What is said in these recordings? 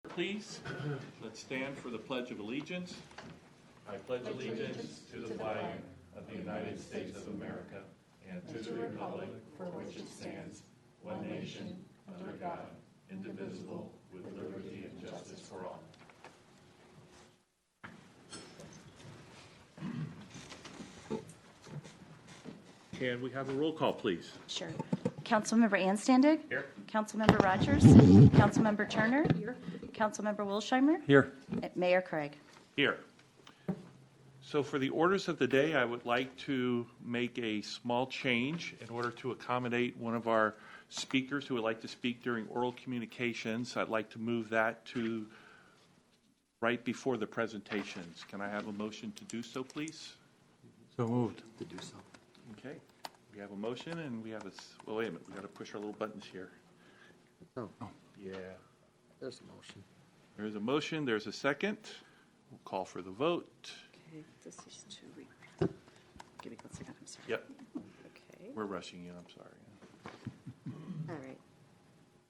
Please, let's stand for the Pledge of Allegiance. I pledge allegiance to the flag of the United States of America and to the republic for which it stands, one nation, under God, indivisible, with liberty and justice for all. Can we have a roll call, please? Sure. Councilmember Anstandig? Here. Councilmember Rogers? Councilmember Turner? Here. Councilmember Wilsheimer? Here. Mayor Craig? Here. So for the orders of the day, I would like to make a small change in order to accommodate one of our speakers who would like to speak during oral communications. I'd like to move that to right before the presentations. Can I have a motion to do so, please? So moved. To do so. Okay. We have a motion and we have a, well, wait a minute. We got to push our little buttons here. Oh, Yeah. there's a motion. There's a motion. There's a second. We'll call for the vote. Okay, this is to give me 1 second, I'm sorry. Yep. Okay, We're rushing you. I'm sorry. all right.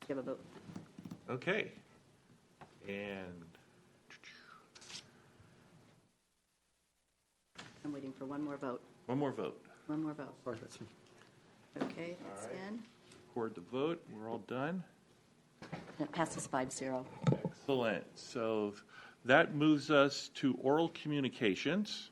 Give a vote. Okay. And I'm waiting for one more vote. one more vote. One more vote. Sorry, that's me. Okay, that's right. in. Record the vote. We're all done. And it passes 5-0. Excellent. So that moves us to oral communications.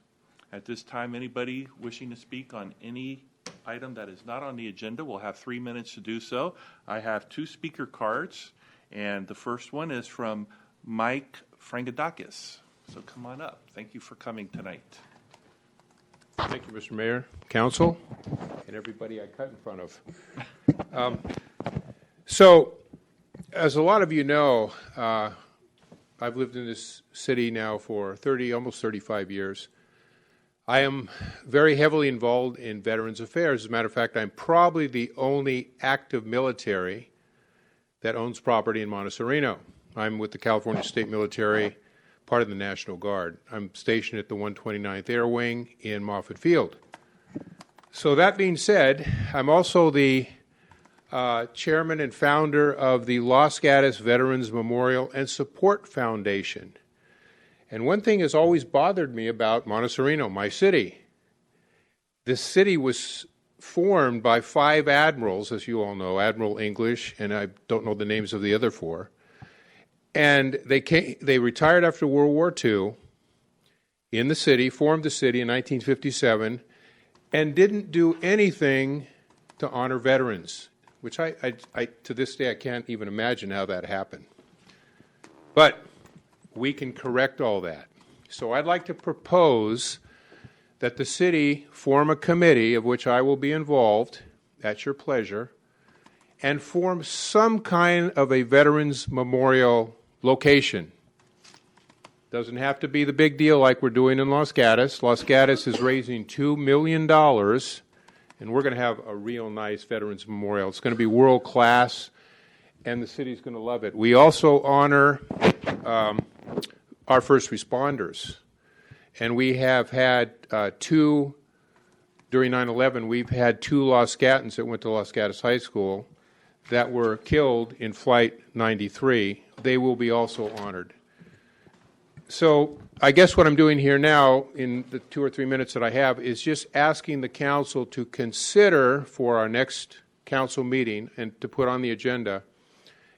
At this time, anybody wishing to speak on any item that is not on the agenda will have 3 minutes to do so. I have 2 speaker cards, and the first one is from Mike Frangadakis. So come on up. Thank you for coming tonight. Thank you, Mr. Mayor, Council, and everybody I cut in front of. So, as a lot of you know, I've lived in this city now for almost 35 years. I am very heavily involved in Veterans Affairs. As a matter of fact, I'm probably the only active military that owns property in Monte Sereno. I'm with the California State Military, part of the National Guard. I'm stationed at the 129th Air Wing in Moffett Field. So that being said, I'm also the chairman and founder of the Los Gatos Veterans Memorial and Support Foundation. And one thing has always bothered me about Monte Sereno, my city. This city was formed by 5 admirals, as you all know, Admiral English, and I don't know the names of the other 4. And they retired after World War II in the city, formed the city in 1957, and didn't do anything to honor veterans, which I to this day I can't even imagine how that happened. But we can correct all that. So I'd like to propose that the city form a committee, of which I will be involved, at your pleasure, and form some kind of a veterans memorial location. Doesn't have to be the big deal like we're doing in Los Gatos. Los Gatos is raising $2 million, and we're going to have a real nice veterans memorial. It's going to be world class, and the city's going to love it. We also honor our first responders, and we have had 2 during 9/11. We've had 2 Los Gatans that went to Los Gatos High School that were killed in Flight 93. They will be also honored. So I guess what I'm doing here now in the 2 or 3 minutes that I have is just asking the council to consider for our next council meeting and to put on the agenda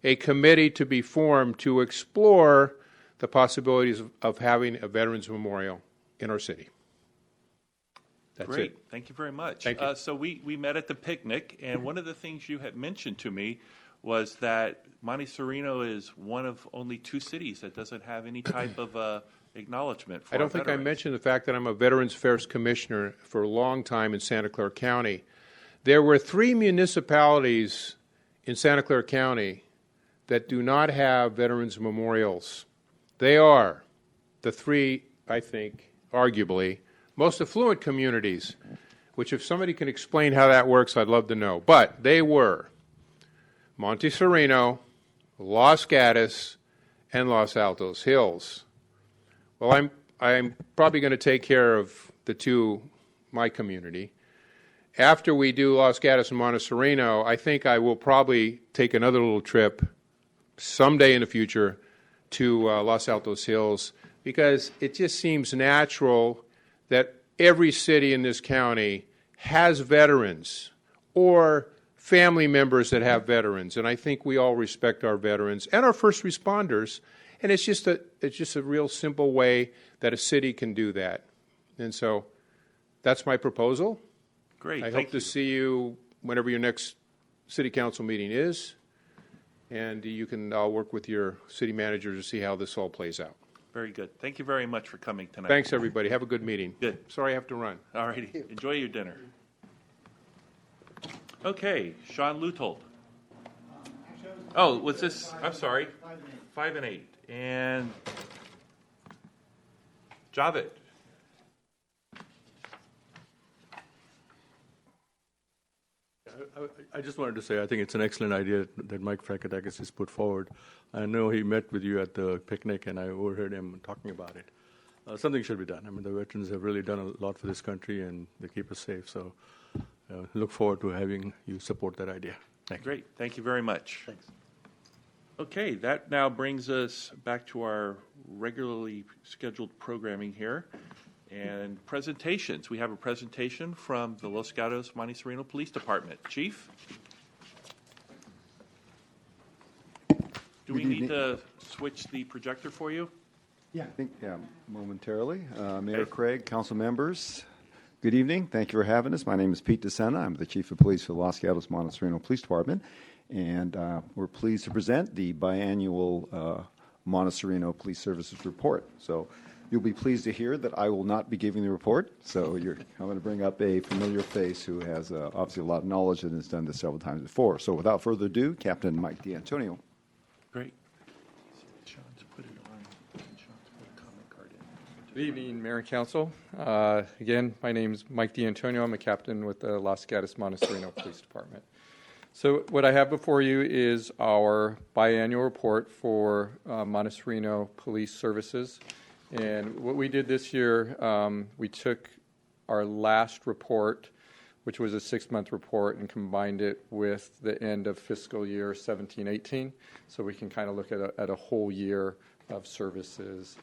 a committee to be formed to explore the possibilities of having a Veterans Memorial in our city. That's Great. it. Thank you very much. Thank you. So we met at the picnic, and one of the things you had mentioned to me was that Monte Sereno is one of only 2 cities that doesn't have any type of acknowledgement for I don't think I veterans. mentioned the fact that I'm a Veterans Affairs Commissioner for a long time in Santa Clara County. There were 3 municipalities in Santa Clara County that do not have veterans memorials. They are the 3, I think, arguably, most affluent communities, which if somebody can explain how that works, I'd love to know. But they were Monte Sereno, Los Gatos, and Los Altos Hills. Well, I'm probably going to take care of the 2, my community. After we do Los Gatos and Monte Sereno, I think I will probably take another little trip someday in the future to Los Altos Hills because it just seems natural that every city in this county has veterans or family members that have veterans, and I think we all respect our veterans and our first responders, and it's just a real simple way that a city can do that. And so that's my proposal. Great, I thank hope to you. see you whenever your next city council meeting is, and you can work with your city manager to see how this all plays out. Very good. Thank you very much for coming tonight. Thanks, everybody. Have a good meeting. Good. Sorry I have to run. All righty. Enjoy your dinner. Okay, Sean Lutold. Oh, was this, I'm sorry, 5 and 8. And Javed. I just wanted to say I think it's an excellent idea that Mike Frakatakis has put forward. I know he met with you at the picnic, and I overheard him talking about it. Something should be done. I mean, the veterans have really done a lot for this country, and they keep us safe. So look forward to having you support that idea. Thank you. Great. Thank you very much. Thanks. Okay, that now brings us back to our regularly scheduled programming here. And presentations. We have a presentation from the Los Gatos Monte Sereno Police Department. Chief? Do we need to switch the projector for you? Yeah, I think momentarily. Mayor Okay. Craig, council members, good evening. Thank you for having us. My name is Pete DeSena. I'm the Chief of Police for the Los Gatos Monte Sereno Police Department. And we're pleased to present the biannual Monte Sereno Police Services Report. So you'll be pleased to hear that I will not be giving the report. So I'm going to bring up a familiar face who has obviously a lot of knowledge and has done this several times before. So without further ado, Captain Mike D'Antonio. Great. Sean's put it on. Sean's put a comment card in. Good evening, Mayor and Council. Again, my name is Mike D'Antonio. I'm a captain with the Los Gatos Monte Sereno Police Department. So what I have before you is our biannual report for Monte Sereno Police Services. And what we did this year, we took our last report, which was a 6-month report, and combined it with the end of fiscal year 17-18, so we can kind of look at a whole year of services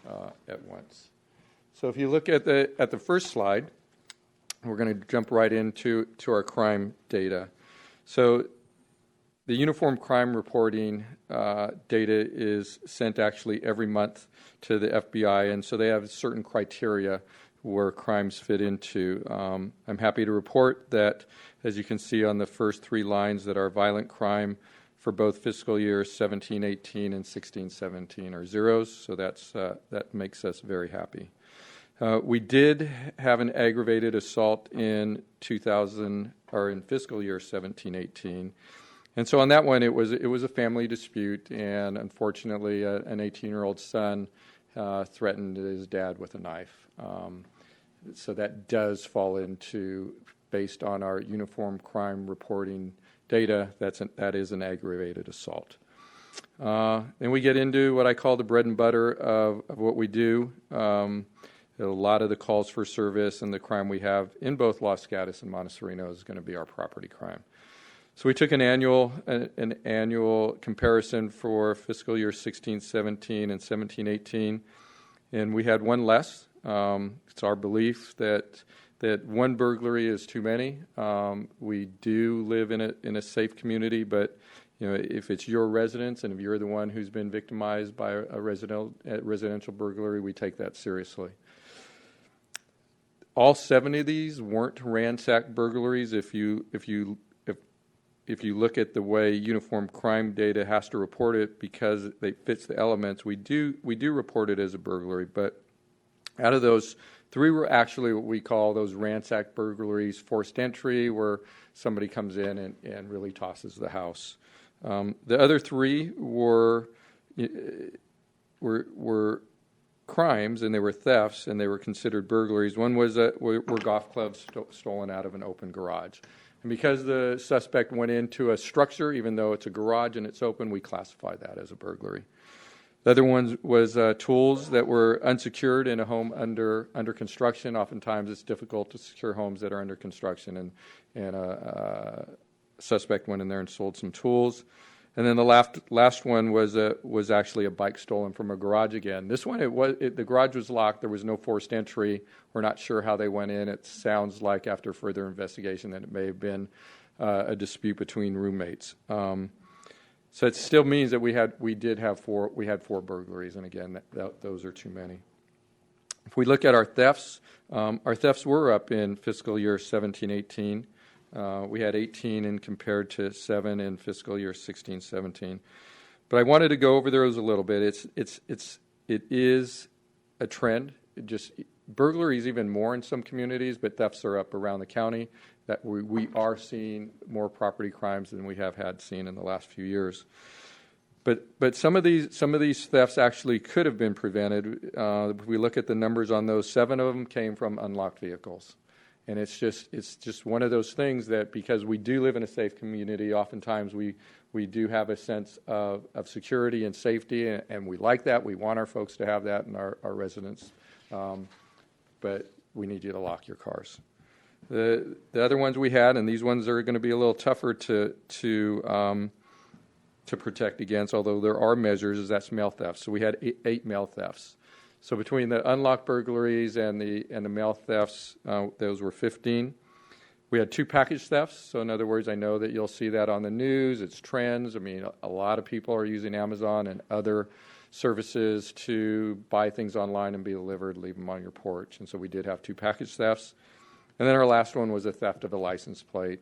at once. So if you look at the first slide, we're going to jump right into our crime data. So the uniform crime reporting data is sent actually every month to the FBI, and so they have certain criteria where crimes fit into. I'm happy to report that, as you can see on the first 3 lines, that our violent crime for both fiscal years 17-18 and 16-17 are zeros, so that makes us very happy. We did have an aggravated assault in fiscal year 17-18. And so on that one, it was a family dispute, and unfortunately, an 18-year-old son threatened his dad with a knife. So that does fall into, based on our uniform crime reporting data, that is an aggravated assault. Then we get into what I call the bread and butter of what we do. A lot of the calls for service and the crime we have in both Los Gatos and Monte Sereno is going to be our property crime. So we took an annual comparison for fiscal year 16-17 and 17-18, and we had one less. It's our belief that one burglary is too many. We do live in a safe community, but if it's your residence and if you're the one who's been victimized by a residential burglary, we take that seriously. All 7 of these weren't ransack burglaries. If you look at the way uniform crime data has to report it, because it fits the elements, we do report it as a burglary. But out of those, 3 were actually what we call those ransack burglaries, forced entry, where somebody comes in and really tosses the house. The other 3 were crimes, and they were thefts, and they were considered burglaries. One was were golf clubs stolen out of an open garage. And because the suspect went into a structure, even though it's a garage and it's open, we classify that as a burglary. The other one was tools that were unsecured in a home under construction. Oftentimes it's difficult to secure homes that are under construction, and a suspect went in there and sold some tools. And then the last one was actually a bike stolen from a garage again. This one, the garage was locked. There was no forced entry. We're not sure how they went in. It sounds like after further investigation that it may have been a dispute between roommates. So it still means that we had four burglaries, and again, those are too many. If we look at our thefts were up in fiscal year 17-18. We had 18 in compared to 7 in fiscal year 16-17. But I wanted to go over those a little bit. It is a trend. Burglaries even more in some communities, but thefts are up around the county. That we are seeing more property crimes than we have had seen in the last few years. But some of these thefts actually could have been prevented. If we look at the numbers on those, 7 of them came from unlocked vehicles. And it's just one of those things that because we do live in a safe community, oftentimes we do have a sense of security and safety, and we like that. We want our folks to have that in our residents. But we need you to lock your cars. The other ones we had, and these ones are going to be a little tougher to protect against, although there are measures, is that's mail theft. So we had 8 mail thefts. So between the unlocked burglaries and the mail thefts, those were 15. We had 2 package thefts. So in other words, I know that you'll see that on the news. It's trends. I mean, a lot of people are using Amazon and other services to buy things online and be delivered, leave them on your porch. And so we did have 2 package thefts. And then our last one was a theft of a license plate.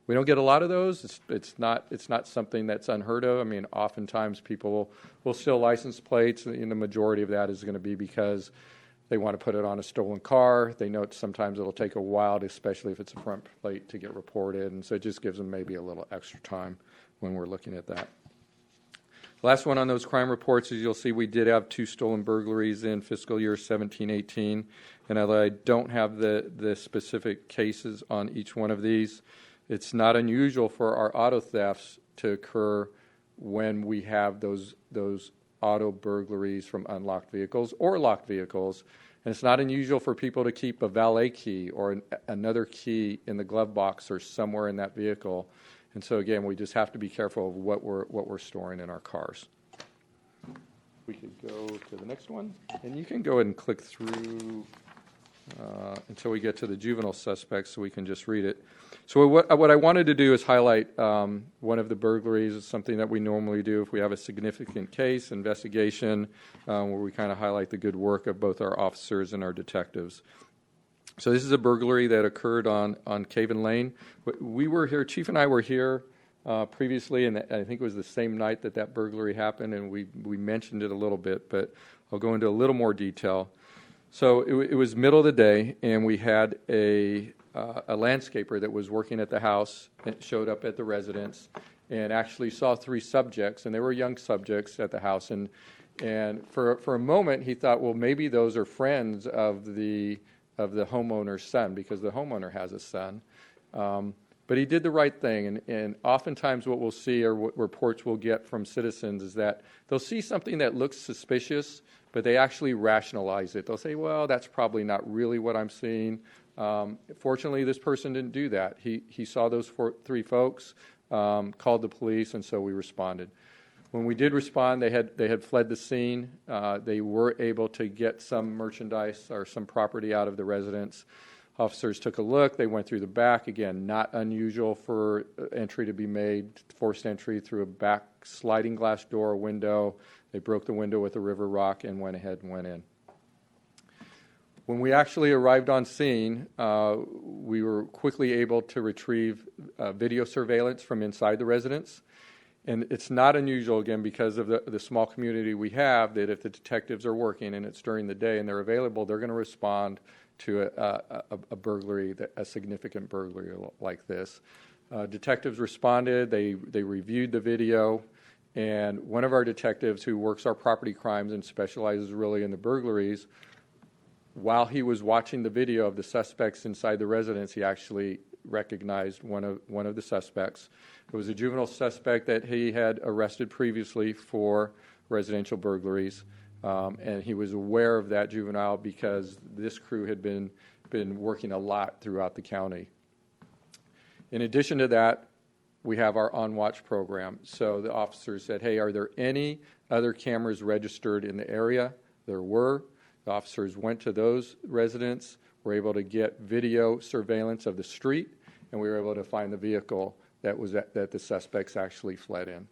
We don't get a lot of those. It's not something that's unheard of. I mean, oftentimes people will steal license plates, and the majority of that is going to be because they want to put it on a stolen car. They know sometimes it'll take a while, especially if it's a front plate, to get reported, and so it just gives them maybe a little extra time when we're looking at that. Last one on those crime reports is you'll see we did have 2 stolen burglaries in fiscal year 17-18. And although I don't have the specific cases on each one of these, it's not unusual for our auto thefts to occur when we have those auto burglaries from unlocked vehicles or locked vehicles. And it's not unusual for people to keep a valet key or another key in the glove box or somewhere in that vehicle. And so again, we just have to be careful of what we're storing in our cars. We could go to the next one, and you can go ahead and click through until we get to the juvenile suspects, so we can just read it. So what I wanted to do is highlight one of the burglaries. It's something that we normally do if we have a significant case investigation, where we kind of highlight the good work of both our officers and our detectives. So this is a burglary that occurred on Caven Lane. We were here, Chief and I were here previously, and I think it was the same night that burglary happened, and we mentioned it a little bit, but I'll go into a little more detail. So it was middle of the day, and we had a landscaper that was working at the house and showed up at the residence and actually saw 3 subjects, and they were young subjects at the house. And for a moment, he thought, well, maybe those are friends of the homeowner's son, because the homeowner has a son. But he did the right thing, and oftentimes what we'll see or what reports we'll get from citizens is that they'll see something that looks suspicious, but they actually rationalize it. They'll say, well, that's probably not really what I'm seeing. Fortunately, this person didn't do that. He saw those 3 folks, called the police, and so we responded. When we did respond, they had fled the scene. They were able to get some merchandise or some property out of the residence. Officers took a look. They went through the back. Again, not unusual for entry to be made, forced entry through a back sliding glass door or window. They broke the window with a river rock and went ahead and went in. When we actually arrived on scene, we were quickly able to retrieve video surveillance from inside the residence. And it's not unusual, again, because of the small community we have, that if the detectives are working and it's during the day and they're available, they're going to respond to a burglary, a significant burglary like this. Detectives responded. They reviewed the video. And one of our detectives who works our property crimes and specializes really in the burglaries, while he was watching the video of the suspects inside the residence, he actually recognized one of the suspects. It was a juvenile suspect that he had arrested previously for residential burglaries, and he was aware of that juvenile because this crew had been working a lot throughout the county. In addition to that, we have our on-watch program. So the officers said, hey, are there any other cameras registered in the area? There were. The officers went to those residents, were able to get video surveillance of the street, and we were able to find the vehicle that the suspects actually fled in.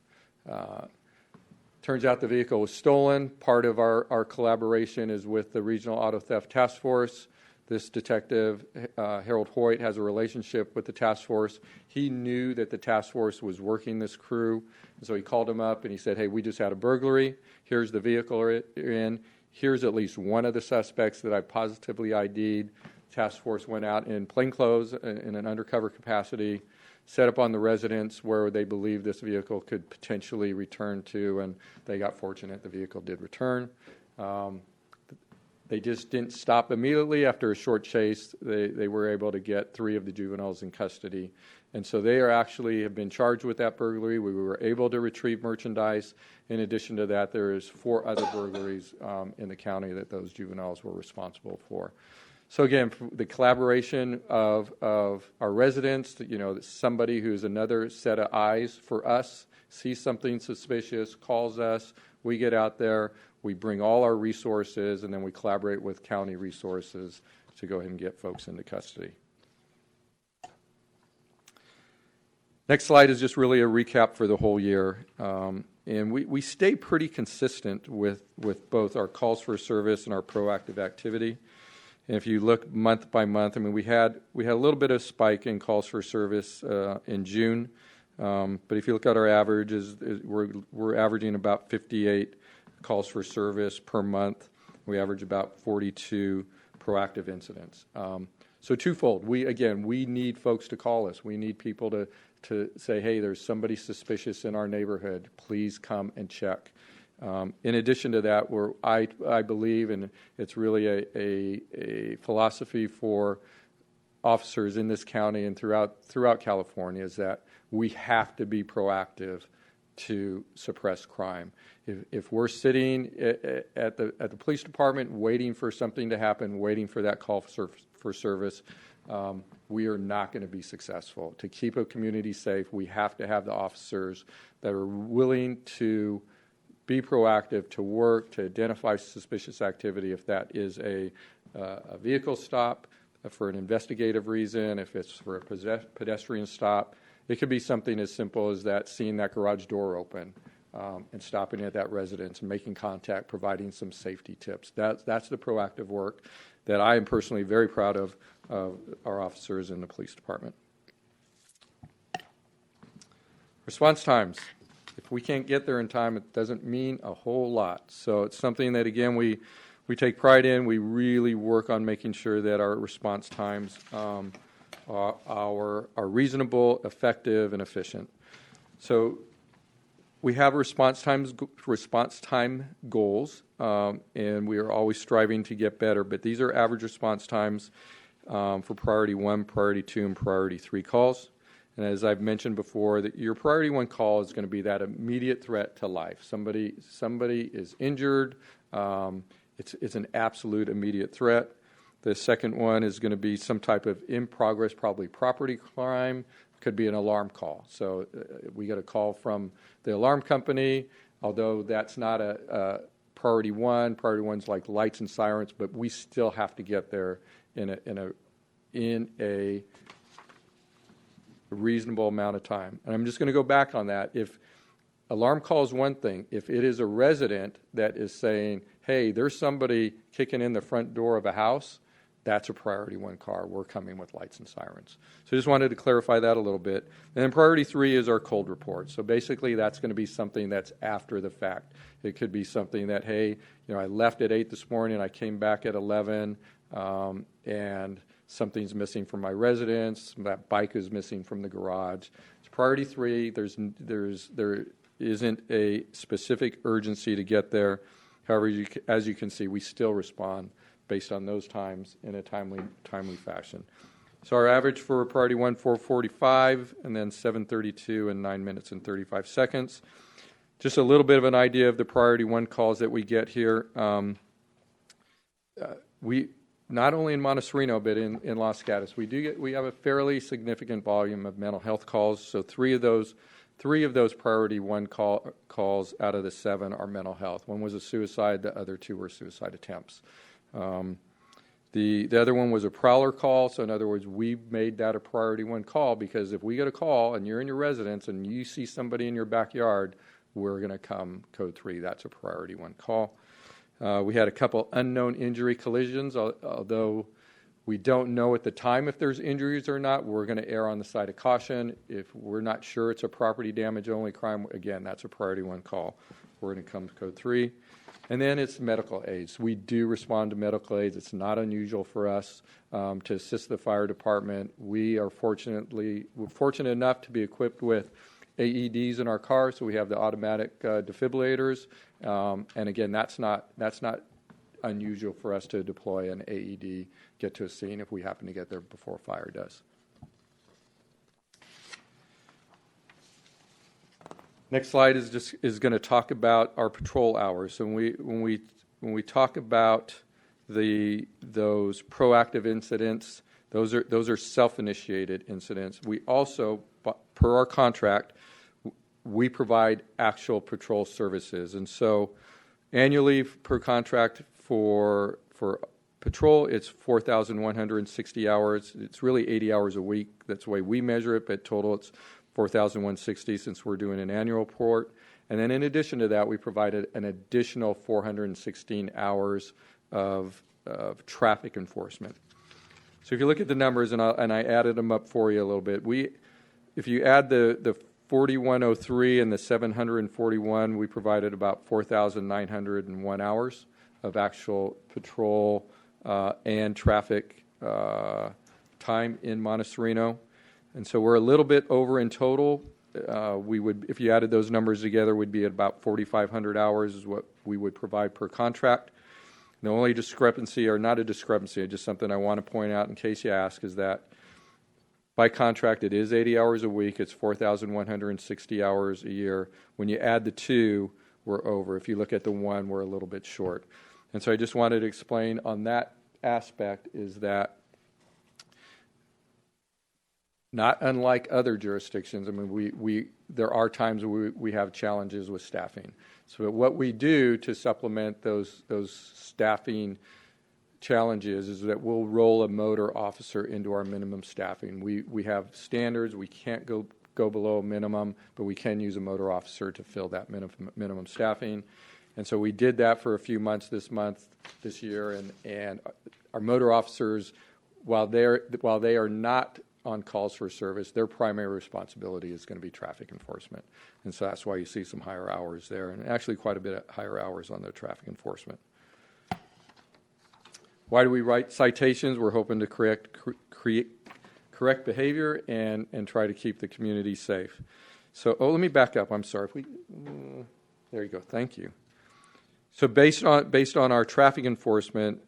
Turns out the vehicle was stolen. Part of our collaboration is with the Regional Auto Theft Task Force. This detective, Harold Hoyt, has a relationship with the task force. He knew that the task force was working this crew, and so he called him up and he said, hey, we just had a burglary. Here's the vehicle you're in. Here's at least one of the suspects that I positively ID'd. Task force went out in plainclothes in an undercover capacity, set up on the residence where they believed this vehicle could potentially return to, and they got fortunate the vehicle did return. They just didn't stop immediately. After a short chase, they were able to get 3 of the juveniles in custody. And so they have been charged with that burglary. We were able to retrieve merchandise. In addition to that, there is 4 other burglaries in the county that those juveniles were responsible for. So again, the collaboration of our residents, somebody who's another set of eyes for us, sees something suspicious, calls us, we get out there, we bring all our resources, and then we collaborate with county resources to go ahead and get folks into custody. Next slide is just really a recap for the whole year. And we stay pretty consistent with both our calls for service and our proactive activity. And if you look month by month, we had a little bit of spike in calls for service in June, but if you look at our averages, we're averaging about 58 calls for service per month. We average about 42 proactive incidents. So twofold. We need folks to call us. We need people to say, hey, there's somebody suspicious in our neighborhood. Please come and check. In addition to that, I believe, and it's really a philosophy for officers in this county and throughout California, is that we have to be proactive to suppress crime. If we're sitting at the police department waiting for something to happen, waiting for that call for service, we are not going to be successful. To keep a community safe, we have to have the officers that are willing to be proactive, to work, to identify suspicious activity, if that is a vehicle stop for an investigative reason, if it's for a pedestrian stop. It could be something as simple as that, seeing that garage door open and stopping at that residence and making contact, providing some safety tips. That's the proactive work that I am personally very proud of our officers in the police department. Response times. If we can't get there in time, it doesn't mean a whole lot. So it's something that, again, we take pride in. We really work on making sure that our response times are reasonable, effective, and efficient. So we have response time goals, and we are always striving to get better. But these are average response times for Priority 1, Priority 2, and Priority 3 calls. And as I've mentioned before, that your Priority 1 call is going to be that immediate threat to life. Somebody is injured. It's an absolute immediate threat. The second one is going to be some type of in progress, probably property crime. Could be an alarm call. So we get a call from the alarm company, although that's not a Priority 1. Priority 1's like lights and sirens, but we still have to get there in a reasonable amount of time. And I'm just going to go back on that. If alarm call is one thing, if it is a resident that is saying, hey, there's somebody kicking in the front door of a house, that's a Priority 1 car. We're coming with lights and sirens. So I just wanted to clarify that a little bit. And then Priority 3 is our cold report. So basically that's going to be something that's after the fact. It could be something that, hey, I left at 8 this morning, I came back at 11, and something's missing from my residence, that bike is missing from the garage. It's Priority 3. There isn't a specific urgency to get there. However, as you can see, we still respond based on those times in a timely fashion. So our average for Priority 1, 4:45, and then 7:32 and 9 minutes and 35 seconds. Just a little bit of an idea of the Priority 1 calls that we get here. not only in Monte Sereno, but in Los Gatos, we have a fairly significant volume of mental health calls. So three of those priority one calls out of the 7 are mental health. One was a suicide, the other 2 were suicide attempts. The other one was a prowler call. So in other words, we made that a priority one call because if we get a call and you're in your residence and you see somebody in your backyard, we're going to come code 3. That's a priority one call. We had a couple unknown injury collisions, although we don't know at the time if there's injuries or not. We're going to err on the side of caution. If we're not sure it's a property damage only crime, again, that's a priority one call. We're going to come to code 3. And then it's medical aids. We do respond to medical aids. It's not unusual for us to assist the fire department. We're fortunate enough to be equipped with AEDs in our car, so we have the automatic defibrillators. And again, that's not unusual for us to deploy an AED, get to a scene if we happen to get there before fire does. Next slide is going to talk about our patrol hours. So when we talk about those proactive incidents, those are self-initiated incidents. We also, per our contract, we provide actual patrol services. And so annually per contract for patrol, it's 4,160 hours. It's really 80 hours a week. That's the way we measure it, but total it's 4,160 since we're doing an annual report. And then in addition to that, we provided an additional 416 hours of traffic enforcement. So if you look at the numbers, and I added them up for you a little bit, if you add the 4103 and the 741, we provided about 4,901 hours of actual patrol and traffic time in Monte Sereno. And so we're a little bit over in total. We would, if you added those numbers together, would be at about 4,500 hours is what we would provide per contract. The only discrepancy, or not a discrepancy, just something I want to point out in case you ask, is that by contract it is 80 hours a week. It's 4,160 hours a year. When you add the 2, we're over. If you look at the 1, we're a little bit short. And so I just wanted to explain on that aspect is that not unlike other jurisdictions, I mean, there are times where we have challenges with staffing. So what we do to supplement those staffing challenges is that we'll roll a motor officer into our minimum staffing. We have standards. We can't go below a minimum, but we can use a motor officer to fill that minimum staffing. And so we did that for a few months this year, and our motor officers, while they are not on calls for service, their primary responsibility is going to be traffic enforcement. And so that's why you see some higher hours there, and actually quite a bit of higher hours on the traffic enforcement. Why do we write citations? We're hoping to correct behavior and try to keep the community safe. So, let me back up. I'm sorry. There you go. Thank you. So based on our traffic enforcement,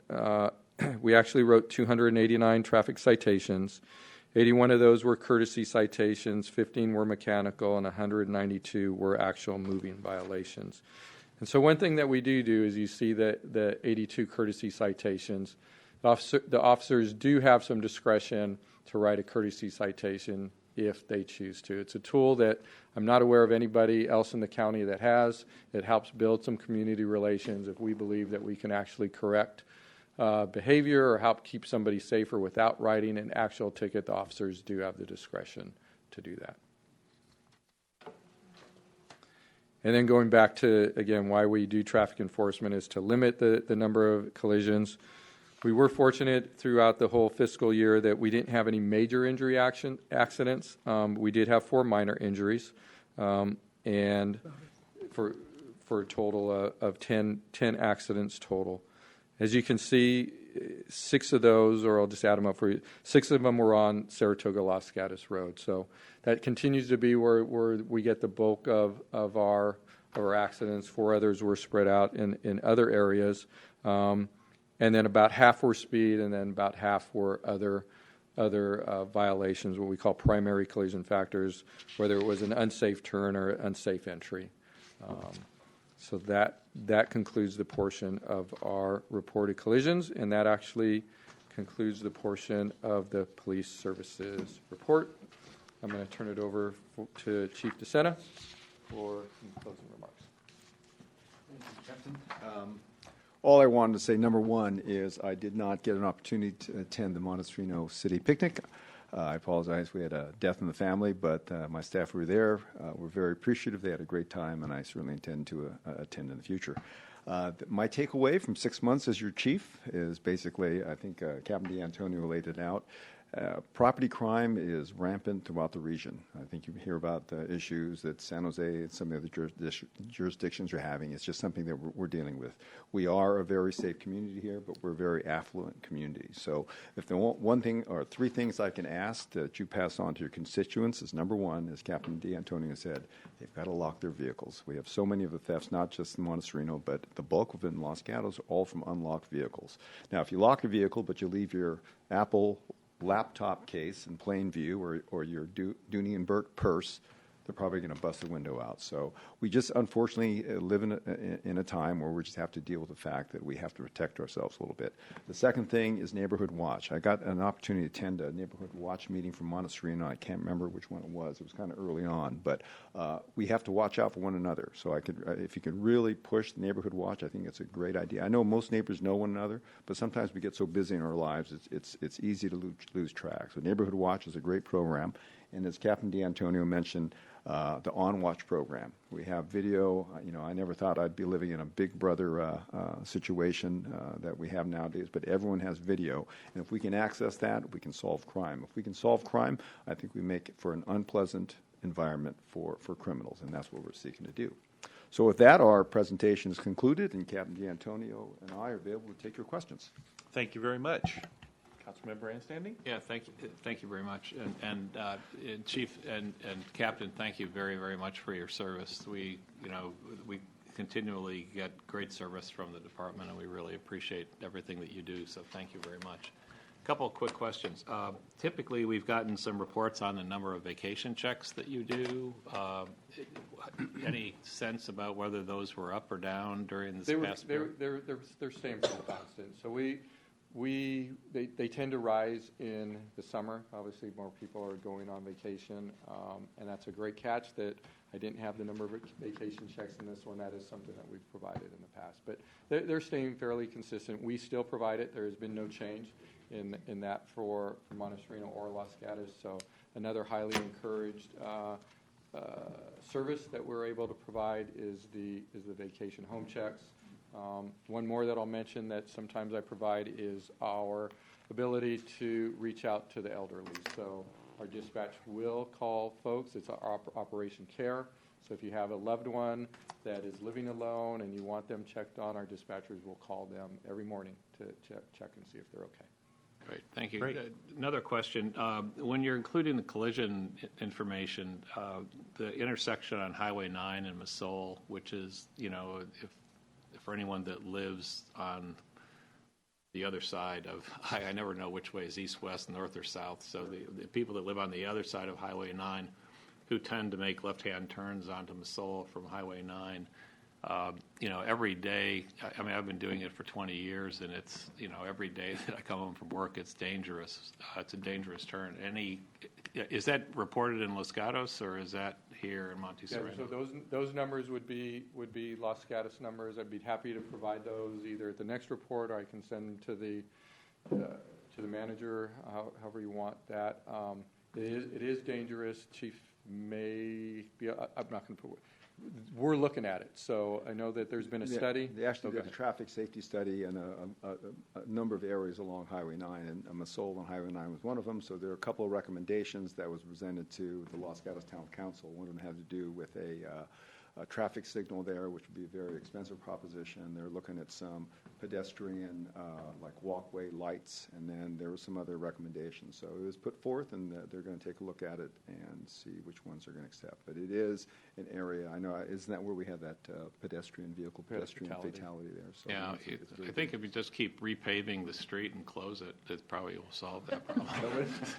we actually wrote 289 traffic citations. 81 of those were courtesy citations, 15 were mechanical, and 192 were actual moving violations. And so one thing that we do is you see the 82 courtesy citations. The officers do have some discretion to write a courtesy citation if they choose to. It's a tool that I'm not aware of anybody else in the county that has. It helps build some community relations if we believe that we can actually correct behavior or help keep somebody safer without writing an actual ticket. The officers do have the discretion to do that. And then going back to, again, why we do traffic enforcement is to limit the number of collisions. We were fortunate throughout the whole fiscal year that we didn't have any major injury accidents. We did have 4 minor injuries, and for a total of 10 accidents total. As you can see, 6 of those, or I'll just add them up for you, 6 of them were on Saratoga-Los Gatos Road. So that continues to be where we get the bulk of our accidents. 4 others were spread out in other areas. And then about half were speed, and then about half were other violations, what we call primary collision factors, whether it was an unsafe turn or unsafe entry. So that concludes the portion of our reported collisions, and that actually concludes the portion of the police services report. I'm going to turn it over to Chief DeSena for some closing remarks. All I wanted to say, number one, is I did not get an opportunity to attend the Monte Sereno City Picnic. I apologize. We had a death in the family, but my staff were there. We're very appreciative. They had a great time, and I certainly intend to attend in the future. My takeaway from 6 months as your chief is basically, I think Captain D'Antonio laid it out. Property crime is rampant throughout the region. I think you hear about the issues that San Jose and some of the other jurisdictions are having. It's just something that we're dealing with. We are a very safe community here, but we're a very affluent community. So if there want one thing or three things I can ask that you pass on to your constituents is, number one, as Captain D'Antonio said, they've got to lock their vehicles. We have so many of the thefts, not just in Monte Sereno, but the bulk of it in Los Gatos, all from unlocked vehicles. Now, if you lock your vehicle, but you leave your Apple laptop case in plain view or your Dooney and Burke purse, they're probably going to bust the window out. So we just unfortunately live in a time where we just have to deal with the fact that we have to protect ourselves a little bit. The second thing is Neighborhood Watch. I got an opportunity to attend a Neighborhood Watch meeting from Monte Sereno. I can't remember which one it was. It was kind of early on, but we have to watch out for one another. So if you could really push the Neighborhood Watch, I think it's a great idea. I know most neighbors know one another, but sometimes we get so busy in our lives, it's easy to lose track. So Neighborhood Watch is a great program. And as Captain D'Antonio mentioned, the On Watch program. We have video. I never thought I'd be living in a Big Brother situation that we have nowadays, but everyone has video. And if we can access that, we can solve crime. If we can solve crime, I think we make it for an unpleasant environment for criminals, and that's what we're seeking to do. So with that, our presentation is concluded, and Captain D'Antonio and I are available to take your questions. Thank you very much. Councilmember Anstanding? Yeah, thank you very much, and Chief and Captain, thank you very, very much for your service. We continually get great service from the department, and we really appreciate everything that you do. So thank you very much. A couple of quick questions. Typically, we've gotten some reports on the number of vacation checks that you do. Any sense about whether those were up or down during this past period? They're staying pretty constant. So they tend to rise in the summer. Obviously, more people are going on vacation, and that's a great catch that I didn't have the number of vacation checks in this one. That is something that we've provided in the past. But they're staying fairly consistent. We still provide it. There has been no change in that for Monte Sereno or Los Gatos. So another highly encouraged service that we're able to provide is the vacation home checks. One more that I'll mention that sometimes I provide is our ability to reach out to the elderly. So our dispatch will call folks. It's our Operation Care. So if you have a loved one that is living alone and you want them checked on, our dispatchers will call them every morning to check and see if they're okay. Great, thank you. Great. Another question. When you're including the collision information, the intersection on Highway 9 in Masol, which is, for anyone that lives on the other side of, I never know which way is east, west, north, or south. So the people that live on the other side of Highway 9 who tend to make left-hand turns onto Masol from Highway 9, every day, I've been doing it for 20 years, and it's, every day that I come home from work, it's dangerous. It's a dangerous turn. Is that reported in Los Gatos, or is that here in Monte Sereno? Yeah, so those numbers would be Los Gatos numbers. I'd be happy to provide those either at the next report, or I can send them to the manager, however you want that. It is dangerous. Chief may be. I'm not going to put. We're looking at it. So I know that there's been a study. They actually did a traffic safety study in a number of areas along Highway 9, and Masol on Highway 9 was one of them. So there are a couple of recommendations that was presented to the Los Gatos Town Council. One of them had to do with a traffic signal there, which would be a very expensive proposition. They're looking at some pedestrian, like walkway lights, and then there were some other recommendations. So it was put forth, and they're going to take a look at it and see which ones they're going to accept. But it is an area, I know, isn't that where we have that pedestrian fatality there? So Yeah, I think if you just keep repaving the street and close it, it probably will solve that problem.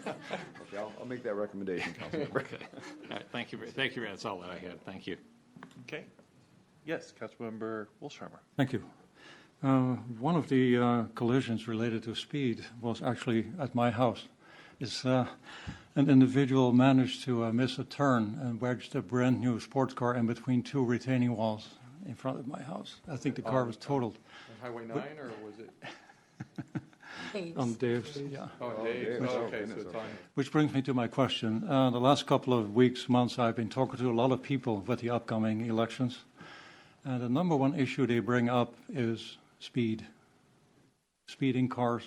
Okay, I'll make that recommendation, Councilmember. Okay. All right, thank you. That's all that I had. Thank you. Okay. Yes, Councilmember Wolsheimer. Thank you. One of the collisions related to speed was actually at my house. An individual managed to miss a turn and wedged a brand new sports car in between two retaining walls in front of my house. I think the car was totaled. On Highway 9, or was it? On Dave's, yeah. Oh, Dave. Oh, okay, so it's on. Which brings me to my question. The last couple of weeks, months, I've been talking to a lot of people with the upcoming elections. And the number one issue they bring up is speed. Speeding cars.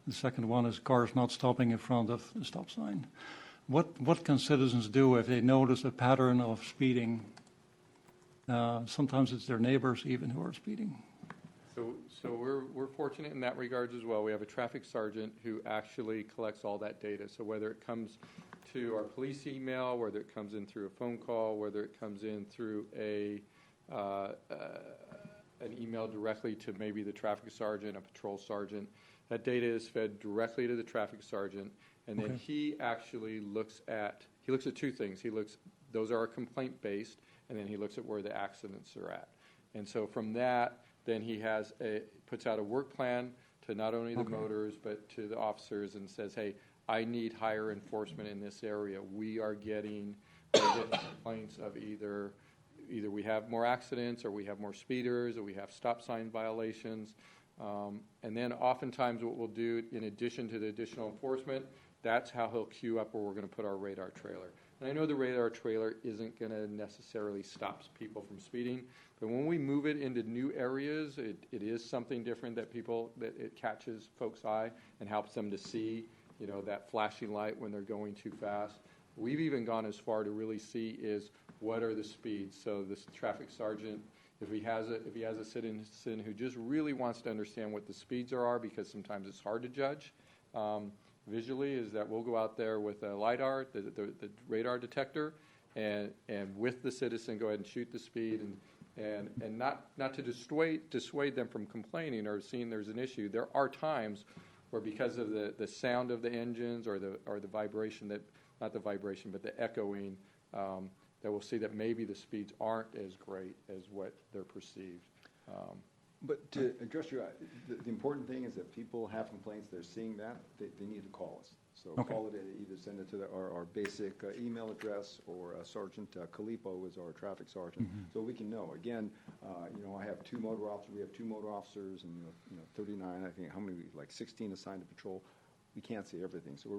The second one is cars not stopping in front of the stop sign. What can citizens do if they notice a pattern of speeding? Sometimes it's their neighbors even who are speeding. So we're fortunate in that regards as well. We have a traffic sergeant who actually collects all that data. So whether it comes to our police email, whether it comes in through a phone call, whether it comes in through an email directly to maybe the traffic sergeant, a patrol sergeant, that data is fed directly to the traffic sergeant, and then he actually looks at two things. Those are complaint based, and then he looks at where the accidents are at. And so from that, then he puts out a work plan to not only the motors but to the officers and says, hey, I need higher enforcement in this area. We are getting complaints of either we have more accidents, or we have more speeders, or we have stop sign violations. And then oftentimes what we'll do, in addition to the additional enforcement, that's how he'll queue up where we're going to put our radar trailer. And I know the radar trailer isn't going to necessarily stop people from speeding, but when we move it into new areas, it is something different that it catches folks' eye and helps them to see, that flashing light when they're going too fast. We've even gone as far to really see is what are the speeds. So this traffic sergeant, if he has a citizen who just really wants to understand what the speeds are, because sometimes it's hard to judge visually, is that we'll go out there with a LiDAR, the radar detector, and with the citizen go ahead and shoot the speed, and not to dissuade them from complaining or seeing there's an issue. There are times where, because of the sound of the engines or the vibration, not the vibration but the echoing, that we'll see that maybe the speeds aren't as great as what they're perceived. But to address the important thing is that people have complaints, they're seeing that, they need to call us. So call it, either send it to our basic email address, or Sergeant Calipo is our traffic sergeant, so we can know. Again, I have two motor officers, we have two motor officers, and 39, I think, how many, like 16 assigned to patrol. We can't see everything, so we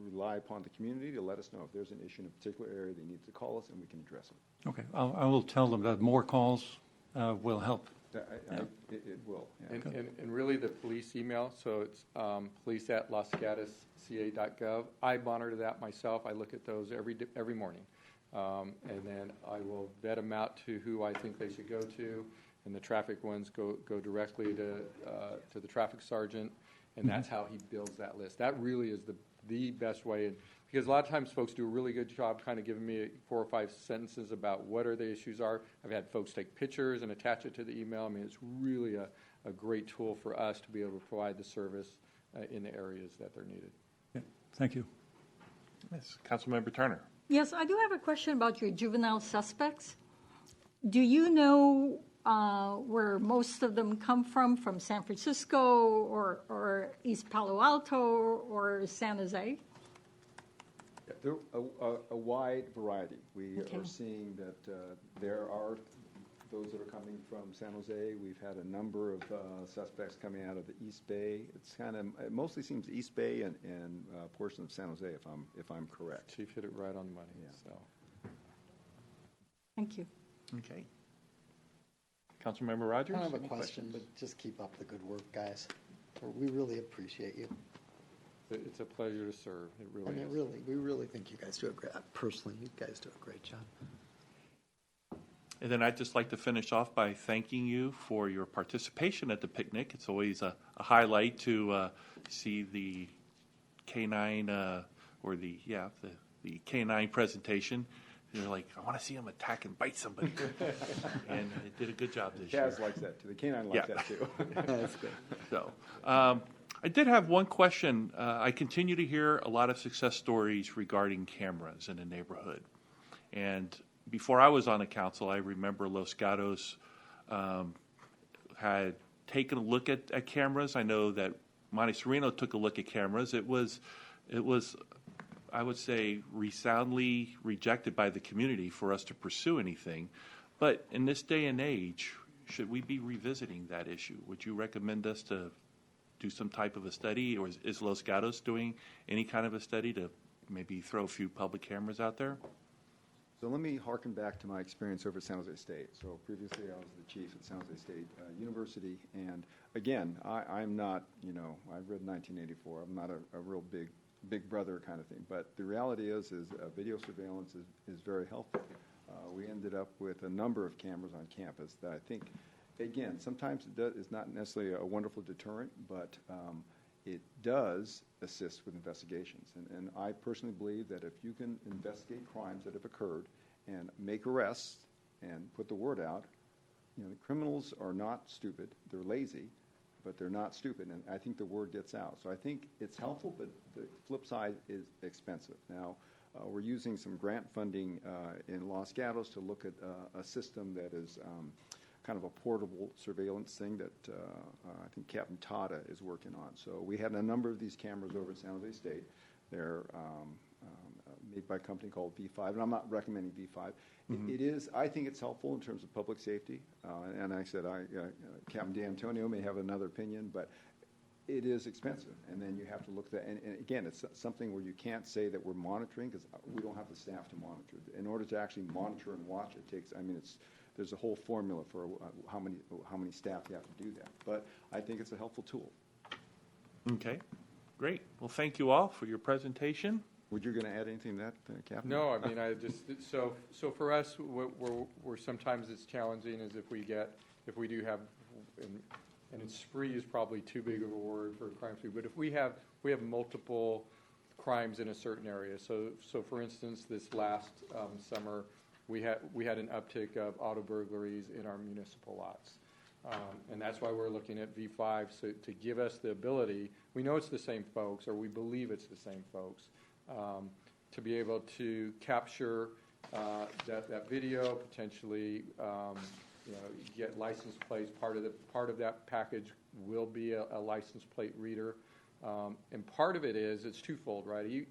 rely upon the community to let us know if there's an issue in a particular area. They need to call us, and we can address it. Okay, I will tell them that more calls will help. It will. Yeah. And really the police email, so it's police@losgatasca.gov. I monitor that myself. I look at those every morning. And then I will vet them out to who I think they should go to, and the traffic ones go directly to the traffic sergeant, and that's how he builds that list. That really is the best way, because a lot of times folks do a really good job kind of giving me 4 or 5 sentences about what the issues are. I've had folks take pictures and attach it to the email. I mean, it's really a great tool for us to be able to provide the service in the areas that they're needed. Yeah, thank you. Yes, Councilmember Turner. Yes, I do have a question about your juvenile suspects. Do you know where most of them come from San Francisco or East Palo Alto or San Jose? Yeah, there are a wide variety. We are seeing that there are those that are coming from San Jose. We've had a number of suspects coming out of the East Bay. It mostly seems East Bay and a portion of San Jose, if I'm correct. Chief hit it right on the money. Yeah. So. Thank you. Okay. Councilmember Rogers? I don't have a any question, questions? but just keep up the good work, guys. We really appreciate you. It's a pleasure to serve. It really I mean, is. we really think you guys do a great, personally, you guys do a great job. And then I'd just like to finish off by thanking you for your participation at the picnic. It's always a highlight to see the K-9 or the K-9 presentation. You're like, I want to see him attack and bite somebody. And it did a good job this year. Kaz likes that too. The canine likes that too. That's good. So, I did have one question. I continue to hear a lot of success stories regarding cameras in the neighborhood. And before I was on the council, I remember Los Gatos had taken a look at cameras. I know that Monte Sereno took a look at cameras. It was, I would say, resoundly rejected by the community for us to pursue anything. But in this day and age, should we be revisiting that issue? Would you recommend us to do some type of a study, or is Los Gatos doing any kind of a study to maybe throw a few public cameras out there? So let me harken back to my experience over at San Jose State. So previously I was the chief at San Jose State University, and again, I'm not, I've read 1984. I'm not a real big brother kind of thing, but the reality is video surveillance is very helpful. We ended up with a number of cameras on campus that I think, again, sometimes it's not necessarily a wonderful deterrent, but it does assist with investigations. And I personally believe that if you can investigate crimes that have occurred and make arrests and put the word out, the criminals are not stupid. They're lazy, but they're not stupid. And I think the word gets out. So I think it's helpful, but the flip side is expensive. Now, we're using some grant funding in Los Gatos to look at a system that is kind of a portable surveillance thing that I think Captain Tada is working on. So we had a number of these cameras over at San Jose State. They're made by a company called V5, and I'm not recommending V5. It is, I think it's helpful in terms of public safety. And I said, Captain D'Antonio may have another opinion, but it is expensive. And then you have to look at that. And again, it's something where you can't say that we're monitoring because we don't have the staff to monitor. In order to actually monitor and watch, it takes, there's a whole formula for how many staff you have to do that. But I think it's a helpful tool. Okay, great. Well, thank you all for your presentation. Would you going to add anything to that, Captain? No, I just, so for us, we're sometimes it's challenging is if we do have, and spree is probably too big of a word for a crime spree, but if we have multiple crimes in a certain area. So for instance, this last summer, we had an uptick of auto burglaries in our municipal lots. And that's why we're looking at V5, so to give us the ability, we know it's the same folks, or we believe it's the same folks, to be able to capture that video, potentially get license plates. Part of that package will be a license plate reader. And part of it is, it's twofold, right?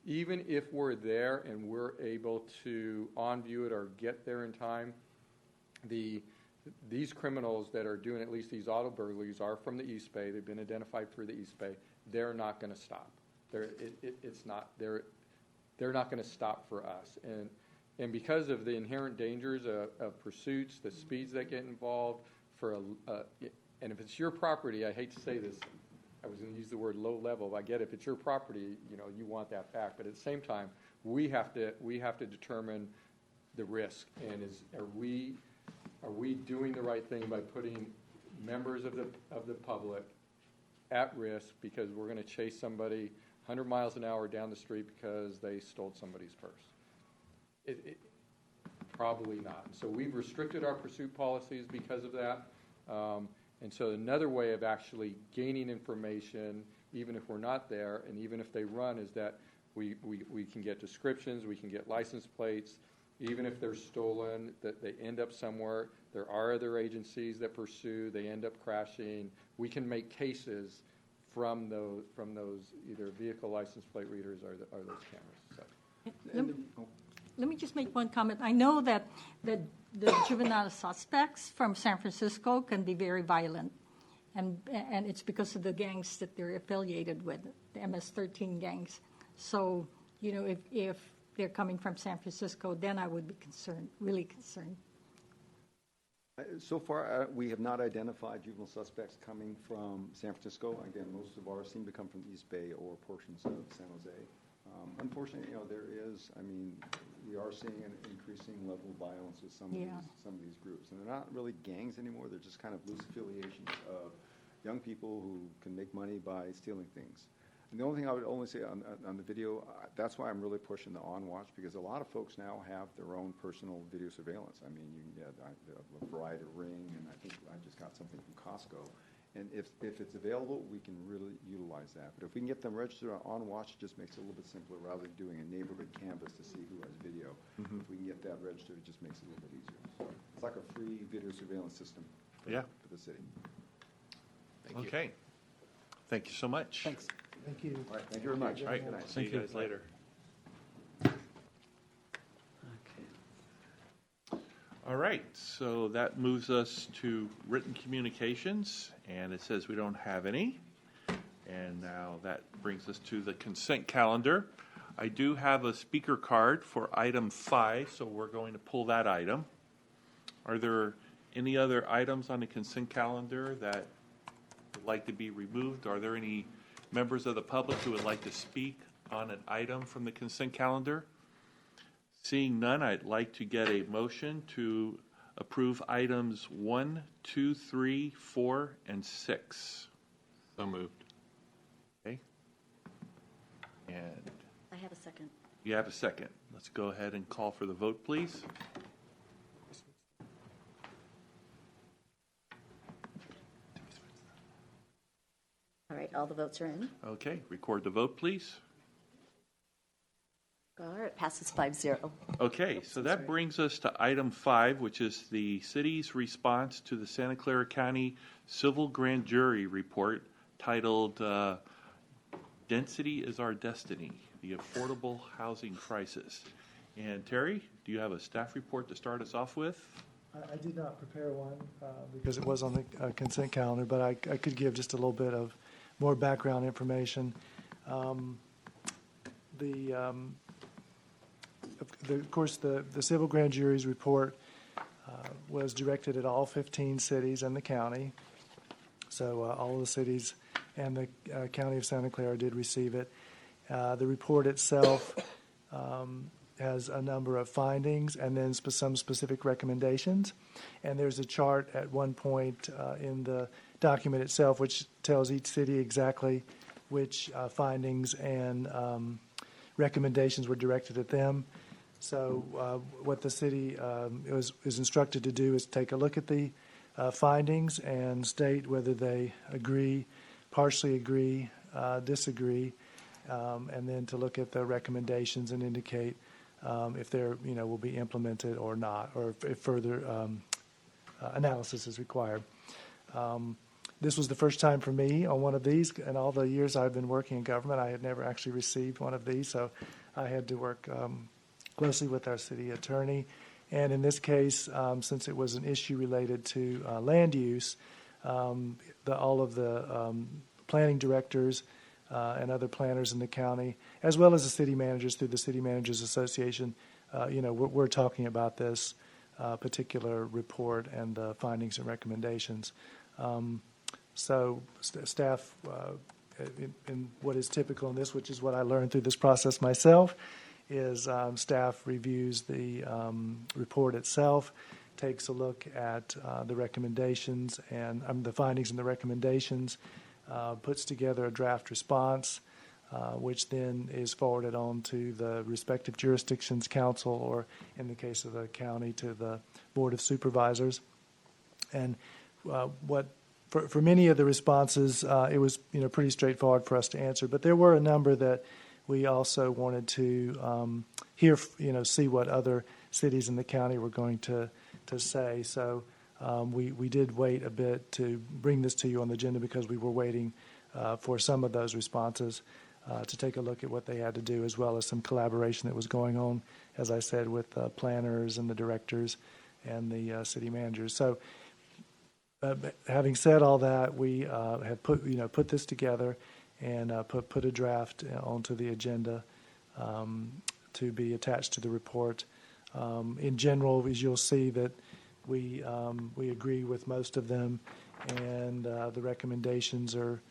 Even if we're there and we're able to on-view it or get there in time, these criminals that are doing at least these auto burglaries are from the East Bay. They've been identified through the East Bay. They're not going to stop. They're not going to stop for us. And because of the inherent dangers of pursuits, the speeds that get involved, and if it's your property, I hate to say this, I was going to use the word low level. I get it. If it's your property, you want that back. But at the same time, we have to determine the risk. And are we doing the right thing by putting members of the public at risk because we're going to chase somebody 100 miles an hour down the street because they stole somebody's purse? Probably not. So we've restricted our pursuit policies because of that. And so another way of actually gaining information, even if we're not there, and even if they run, is that we can get descriptions, we can get license plates, even if they're stolen, that they end up somewhere. There are other agencies that pursue, they end up crashing. We can make cases from those either vehicle license plate readers or those cameras. So. Let me just make one comment. I know that the juvenile suspects from San Francisco can be very violent, and it's because of the gangs that they're affiliated with, the MS-13 gangs. So, if they're coming from San Francisco, then I would be concerned, really concerned. So far, we have not identified juvenile suspects coming from San Francisco. Again, most of ours seem to come from the East Bay or portions of San Jose. Unfortunately, we are seeing an increasing level of violence with some of these groups, and they're not really gangs anymore. They're just kind of loose affiliations of young people who can make money by stealing things. And the only thing I would only say on the video, that's why I'm really pushing the on watch, because a lot of folks now have their own personal video surveillance. You can get a variety ring, and I think I just got something from Costco. And if it's available, we can really utilize that. But if we can get them registered on Watch, it just makes it a little bit simpler rather than doing a neighborhood canvas to see who has video. If we can get that registered, it just makes it a little bit easier. So it's like a free video surveillance system for the city. Okay. Thank you so much. Thanks. Thank you. All right, thank you very much. All right, see you guys later. All right, so that moves us to written communications, and it says we don't have any. And now that brings us to the consent calendar. I do have a speaker card for item 5, so we're going to pull that item. Are there any other items on the consent calendar that would like to be removed? Are there any members of the public who would like to speak on an item from the consent calendar? Seeing none, I'd like to get a motion to approve items 1, 2, 3, 4, and 6. So moved. Okay. And I have a second. you have a second. Let's go ahead and call for the vote, please. All right, all the votes are in. Okay, record the vote, please. All right, passes 5-0. Okay, so that brings us to item 5, which is the city's response to the Santa Clara County Civil Grand Jury report titled Density is Our Destiny, the Affordable Housing Crisis. And Terry, do you have a staff report to start us off with? I did not prepare one because it was on the consent calendar, but I could give just a little bit of more background information. Of course, the civil grand jury's report was directed at all 15 cities in the county. So all of the cities and the county of Santa Clara did receive it. The report itself has a number of findings and then some specific recommendations. And there's a chart at one point in the document itself which tells each city exactly which findings and recommendations were directed at them. So what the city is instructed to do is take a look at the findings and state whether they agree, partially agree, disagree, and then to look at the recommendations and indicate if they're, will be implemented or not, or if further analysis is required. This was the first time for me on one of these. In all the years I've been working in government, I had never actually received one of these, so I had to work closely with our city attorney. And in this case, since it was an issue related to land use, all of the planning directors and other planners in the county, as well as the city managers through the City Managers Association, we're talking about this particular report and the findings and recommendations. So staff, in what is typical in this, which is what I learned through this process myself, is staff reviews the report itself, takes a look at the recommendations and the findings and the recommendations, puts together a draft response, which then is forwarded on to the respective jurisdictions council, or in the case of the county, to the Board of Supervisors. And for many of the responses, it was pretty straightforward for us to answer, but there were a number that we also wanted to hear, see what other cities in the county were going to say. So we did wait a bit to bring this to you on the agenda because we were waiting for some of those responses to take a look at what they had to do, as well as some collaboration that was going on, as I said, with planners and the directors and the city managers. So having said all that, we have put this together and put a draft onto the agenda to be attached to the report. In general, as you'll see, that we agree with most of them, and the recommendations are,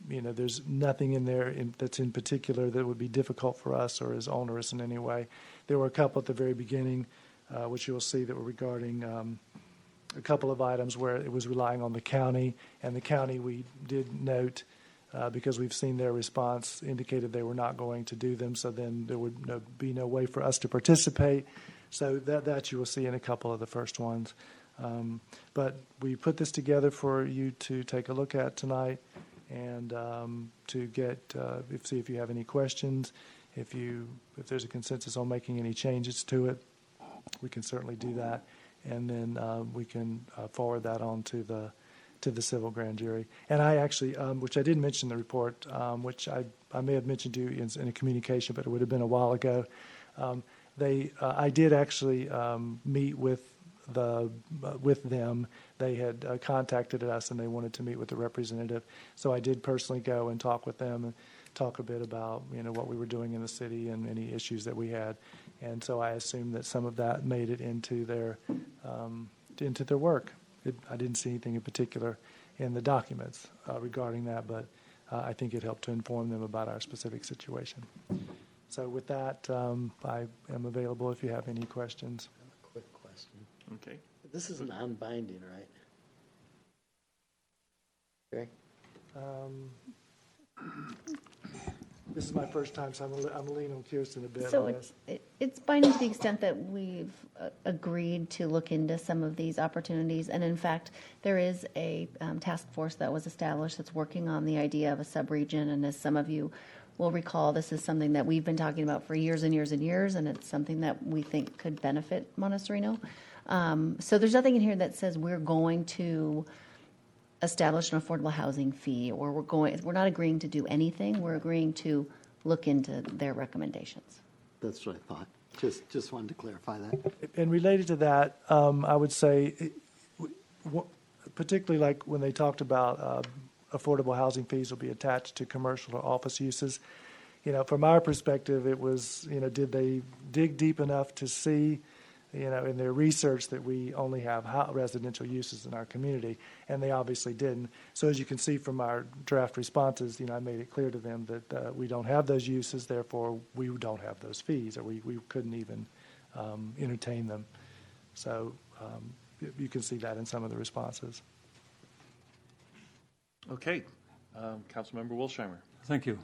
there's nothing in there that's in particular that would be difficult for us or is onerous in any way. There were a couple at the very beginning, which you'll see, that were regarding a couple of items where it was relying on the county, and the county, we did note, because we've seen their response, indicated they were not going to do them, so then there would be no way for us to participate. So that you will see in a couple of the first ones. But we put this together for you to take a look at tonight and to get, see if you have any questions. If there's a consensus on making any changes to it, we can certainly do that. And then we can forward that on to the civil grand jury. And I actually, which I didn't mention in the report, which I may have mentioned to you in a communication, but it would have been a while ago. I did actually meet with them. They had contacted us and they wanted to meet with the representative. So I did personally go and talk with them and talk a bit about what we were doing in the city and any issues that we had. And so I assume that some of that made it into their work. I didn't see anything in particular in the documents regarding that, but I think it helped to inform them about our specific situation. So with that, I am available if you have any questions. A quick question. Okay. This is non-binding, right? Okay. This is my first time, so I'm leaning on Kirsten a bit So on this. it's binding to the extent that we've agreed to look into some of these opportunities. And in fact, there is a task force that was established that's working on the idea of a subregion. And as some of you will recall, this is something that we've been talking about for years and years and years, and it's something that we think could benefit Monte Sereno. So there's nothing in here that says we're going to establish an affordable housing fee, or we're not agreeing to do anything. We're agreeing to look into their recommendations. That's what I thought. Just wanted to clarify that. And related to that, I would say, particularly like when they talked about affordable housing fees will be attached to commercial or office uses, from our perspective, it was, did they dig deep enough to see, in their research that we only have residential uses in our community, and they obviously didn't. So as you can see from our draft responses, I made it clear to them that we don't have those uses, therefore we don't have those fees, or we couldn't even entertain them. So you can see that in some of the responses. Okay. Councilmember Wilsheimer. Thank you.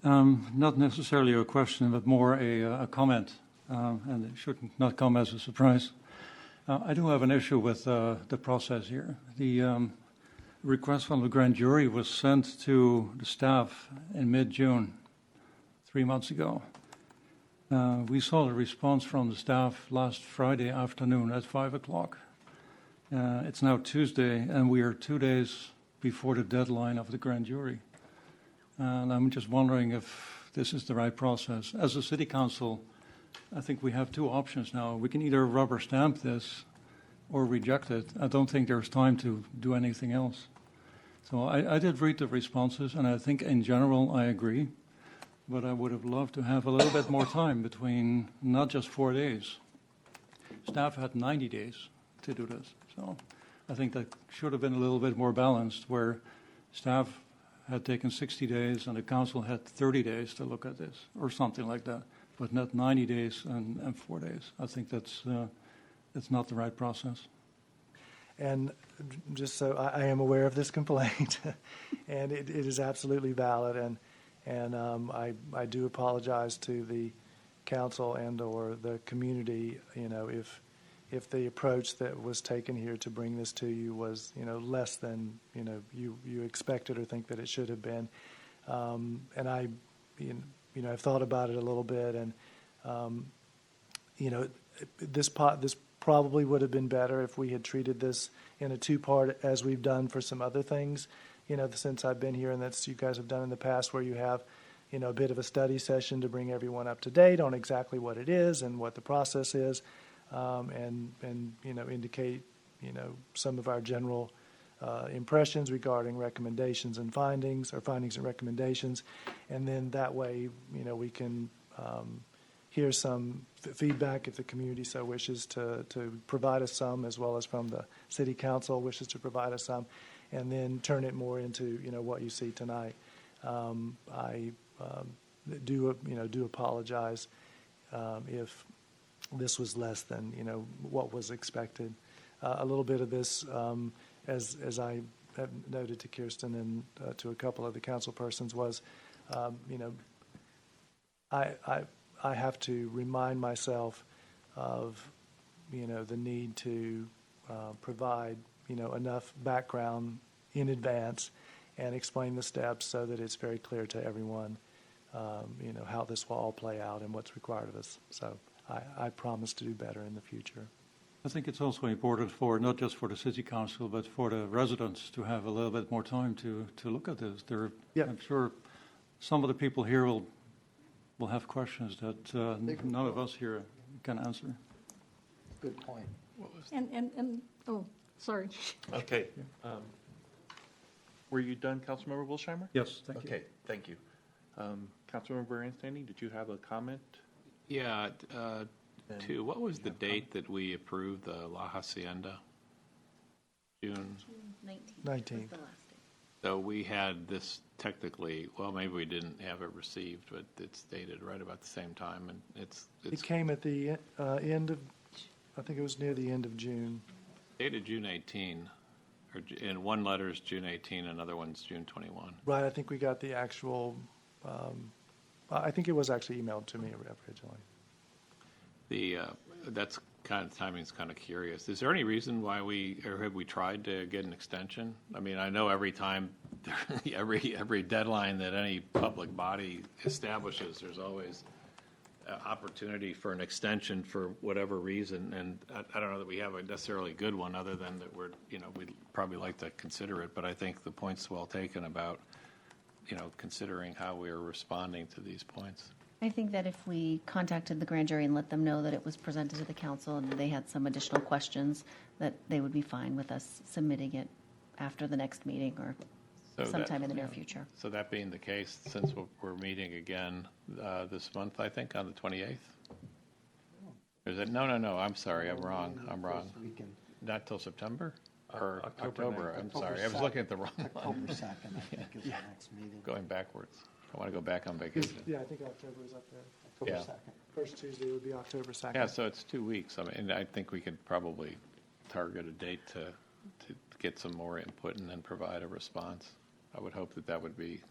Not necessarily a question, but more a comment, and it should not come as a surprise. I do have an issue with the process here. The request from the grand jury was sent to the staff in mid-June, 3 months ago. We saw the response from the staff last Friday afternoon at 5 o'clock. It's now Tuesday, and we are 2 days before the deadline of the grand jury. And I'm just wondering if this is the right process. As a city council, I think we have two options now. We can either rubber stamp this or reject it. I don't think there's time to do anything else. So I did read the responses, and I think in general I agree. But I would have loved to have a little bit more time between not just 4 days. Staff had 90 days to do this. So I think that should have been a little bit more balanced, where staff had taken 60 days and the council had 30 days to look at this, or something like that, but not 90 days and 4 days. I think that's not the right process. And just so I am aware of this complaint, and it is absolutely valid, and I do apologize to the council and or the community, if the approach that was taken here to bring this to you was, less than, you expected or think that it should have been. And I've thought about it a little bit, and, this probably would have been better if we had treated this in a two-part, as we've done for some other things, since I've been here, and that's you guys have done in the past, where you have, a bit of a study session to bring everyone up to date on exactly what it is and what the process is. And indicate, some of our general impressions regarding recommendations and findings, or findings and recommendations. And then that way, we can hear some feedback if the community so wishes to provide us some, as well as from the city council wishes to provide us some, and then turn it more into, what you see tonight. I do apologize if this was less than, what was expected. A little bit of this, as I have noted to Kirsten and to a couple of the council persons, was, I have to remind myself of, the need to provide, enough background in advance and explain the steps so that it's very clear to everyone, how this will all play out and what's required of us. So I promise to do better in the future. I think it's also important for, not just for the city council, but for the residents to have a little bit more time to look at this. Yeah. I'm sure some of the people here will have questions that none of us here can answer. Good point. Oh, sorry. Okay. Were you done, Councilmember Wilsheimer? Yes, thank you. Okay, thank you. Councilmember Anstany, did you have a comment? Yeah, what was the date that we approved the La Hacienda? June? 19th. So we had this technically, well, maybe we didn't have it received, but it's dated right about the same time, and it's It came at the end of, I think it was near the end of June. dated June 18, and one letter is June 18, another one's June 21. Right, I think we got the actual, I think it was actually emailed to me originally. That's kind of, timing's kind of curious. Is there any reason why have we tried to get an extension? I mean, I know every time, every deadline that any public body establishes, there's always opportunity for an extension for whatever reason, and I don't know that we have a necessarily good one, other than that we'd probably like to consider it, but I think the point's well taken about, considering how we're responding to these points. I think that if we contacted the grand jury and let them know that it was presented to the council and they had some additional questions, that they would be fine with us submitting it after the next meeting or sometime in the near future. So that being the case, since we're meeting again this month, I think, on the 28th? Is it? No, I'm sorry, I'm wrong. Not till September? Or October, I'm sorry. I was looking at the wrong one. October 2nd, I think, is the next meeting. Going backwards. I want to go back on vacation. Yeah, I think October is up there. Yeah. October 2nd. First Tuesday would be October 2nd. Yeah, so it's 2 weeks. I mean, I think we could probably target a date to get some more input and then provide a response. I would hope that would be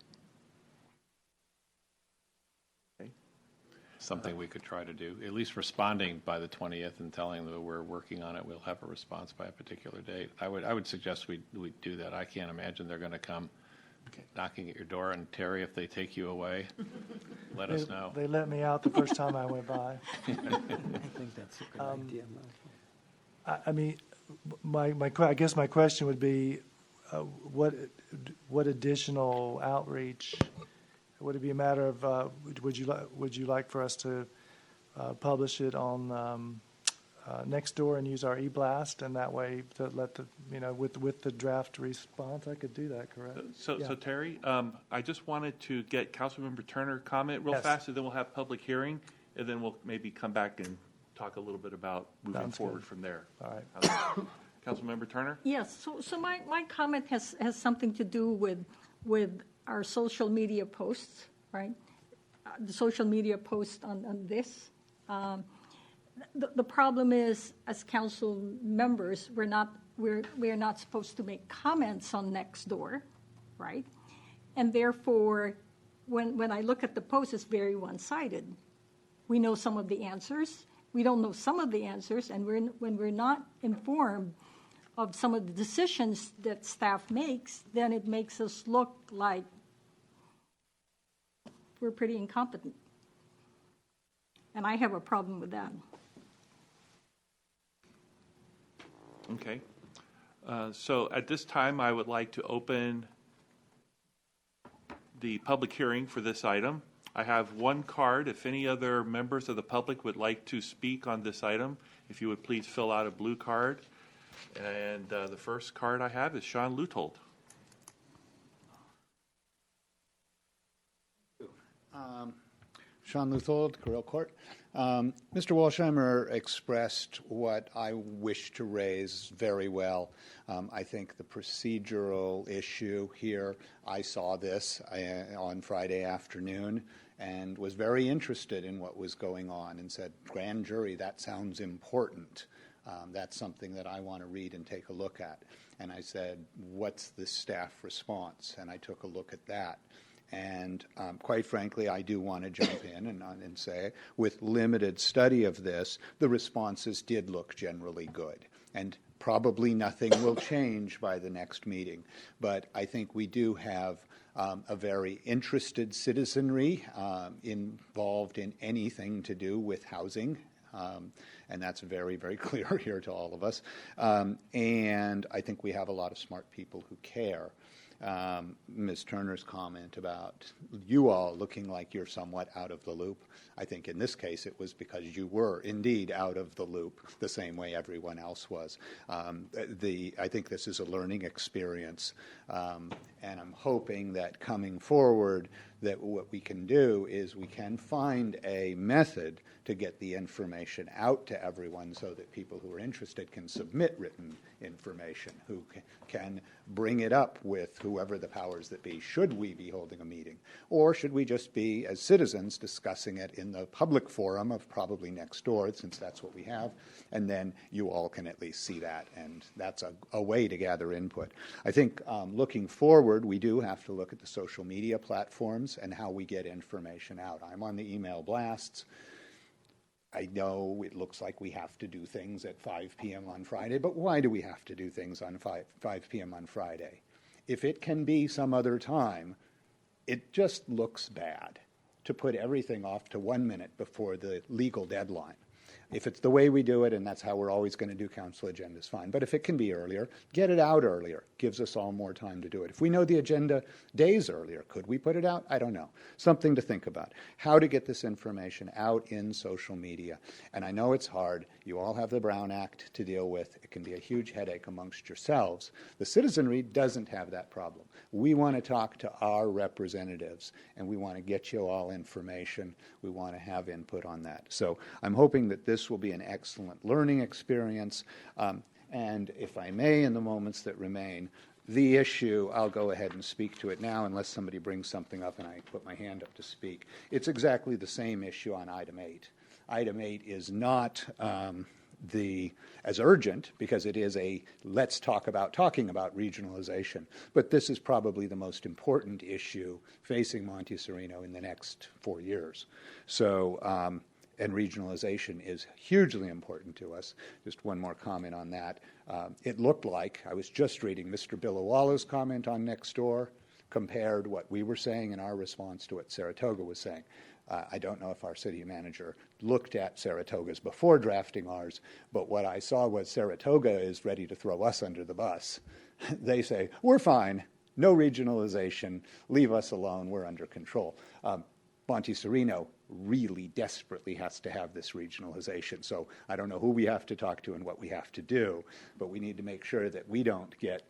something we could try to do, at least responding by the 20th and telling them that we're working on it. We'll have a response by a particular date. I would suggest we do that. I can't imagine they're going to come knocking at your door. And Terry, if they take you away, let us know. They let me out the first time I went by. I think that's a good idea. I mean, I guess my question would be, what additional outreach? Would it be a matter of, would you like for us to publish it on Nextdoor and use our e-blast, and that way to let the, with the draft response, I could do that, correct? So Yeah. Terry, I just wanted to get Councilmember Turner comment real Yes. fast, and then we'll have public hearing, and then we'll maybe come back and talk a little bit about moving Sounds forward good. from there. All right. Councilmember Turner? Yes, so my comment has something to do with our social media posts, right? The social media post on this. The problem is, as council members, we're not supposed to make comments on Nextdoor, right? And therefore, when I look at the post, it's very one-sided. We know some of the answers. We don't know some of the answers, and when we're not informed of some of the decisions that staff makes, then it makes us look like we're pretty incompetent. And I have a problem with that. Okay. So at this time, I would like to open the public hearing for this item. I have one card. If any other members of the public would like to speak on this item, if you would please fill out a blue card. And the first card I have is Sean Lutold. Sean Luthold, Carroll Court. Mr. Walsheimer expressed what I wish to raise very well. I think the procedural issue here, I saw this on Friday afternoon and was very interested in what was going on and said, grand jury, that sounds important. That's something that I want to read and take a look at. And I said, what's the staff response? And I took a look at that. And quite frankly, I do want to jump in and say, with limited study of this, the responses did look generally good. And Probably nothing will change by the next meeting, but I think we do have a very interested citizenry involved in anything to do with housing. And that's very, very clear here to all of us. And I think we have a lot of smart people who care. Ms. Turner's comment about you all looking like you're somewhat out of the loop. I think in this case it was because you were indeed out of the loop the same way everyone else was. I think this is a learning experience, and I'm hoping that coming forward that what we can do is we can find a method to get the information out to everyone so that people who are interested can submit written information, who can bring it up with whoever the powers that be. Should we be holding a meeting? Or should we just be, as citizens, discussing it in the public forum of probably next door, since that's what we have, and then you all can at least see that, and that's a way to gather input. I think looking forward, we do have to look at the social media platforms and how we get information out. I'm on the email blasts. I know it looks like we have to do things at 5 p.m. on Friday, but why do we have to do things on 5 p.m. on Friday? If it can be some other time, it just looks bad to put everything off to 1 minute before the legal deadline. If it's the way we do it, and that's how we're always going to do council agendas, fine. But if it can be earlier, get it out earlier. Gives us all more time to do it. If we know the agenda days earlier, could we put it out? I don't know. Something to think about. How to get this information out in social media. And I know it's hard. You all have the Brown Act to deal with. It can be a huge headache amongst yourselves. The citizenry doesn't have that problem. We want to talk to our representatives, and we want to get you all information. We want to have input on that. So I'm hoping that this will be an excellent learning experience. And if I may, in the moments that remain, the issue, I'll go ahead and speak to it now unless somebody brings something up and I put my hand up to speak. It's exactly the same issue on item 8. Item 8 is not as urgent because it is let's talk about talking about regionalization. But this is probably the most important issue facing Monte Sereno in the next 4 years. So, and regionalization is hugely important to us. Just one more comment on that. It looked like, I was just reading Mr. Billawala's comment on next door, compared what we were saying in our response to what Saratoga was saying. I don't know if our city manager looked at Saratoga's before drafting ours, but what I saw was Saratoga is ready to throw us under the bus. They say, we're fine, no regionalization, leave us alone, we're under control. Monte Sereno really desperately has to have this regionalization. So I don't know who we have to talk to and what we have to do, but we need to make sure that we don't get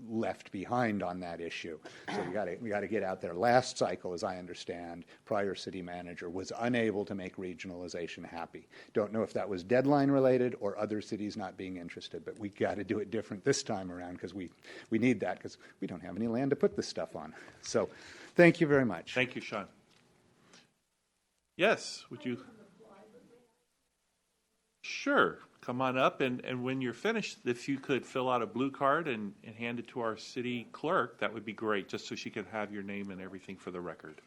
left behind on that issue. So we got to get out there. Last cycle, as I understand, prior city manager was unable to make regionalization happy. Don't know if that was deadline related or other cities not being interested, but we got to do it different this time around because we need that because we don't have any land to put this stuff on. So thank you very much. Thank you, Sean. Yes, would you? Sure. Come on up, and when you're finished, if you could fill out a blue card and hand it to our city clerk, that would be great, just so she could have your name and everything for the record.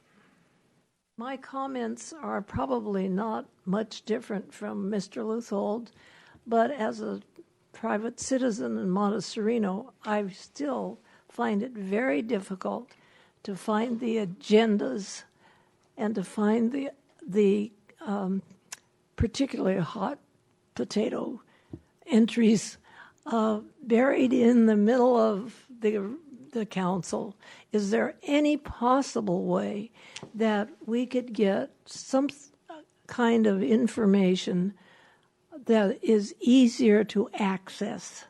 My comments are probably not much different from Mr. Luthold, but as a private citizen in Monte Sereno, I still find it very difficult to find the agendas and to find the particularly hot potato entries buried in the middle of the council. Is there any possible way that we could get some kind of information that is easier to access?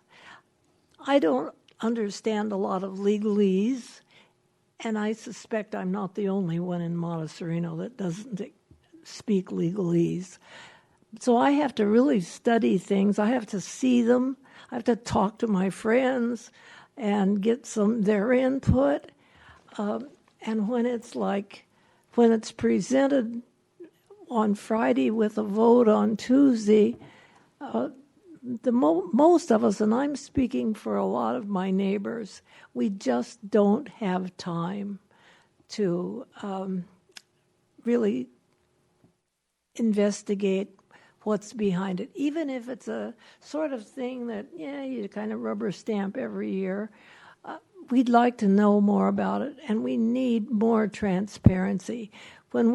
I don't understand a lot of legalese, and I suspect I'm not the only one in Monte Sereno that doesn't speak legalese. So I have to really study things. I have to see them. I have to talk to my friends and get their input. And when it's presented on Friday with a vote on Tuesday, most of us, and I'm speaking for a lot of my neighbors, we just don't have time to really investigate what's behind it, even if it's a sort of thing that, yeah, you kind of rubber stamp every year. We'd like to know more about it, and we need more transparency. When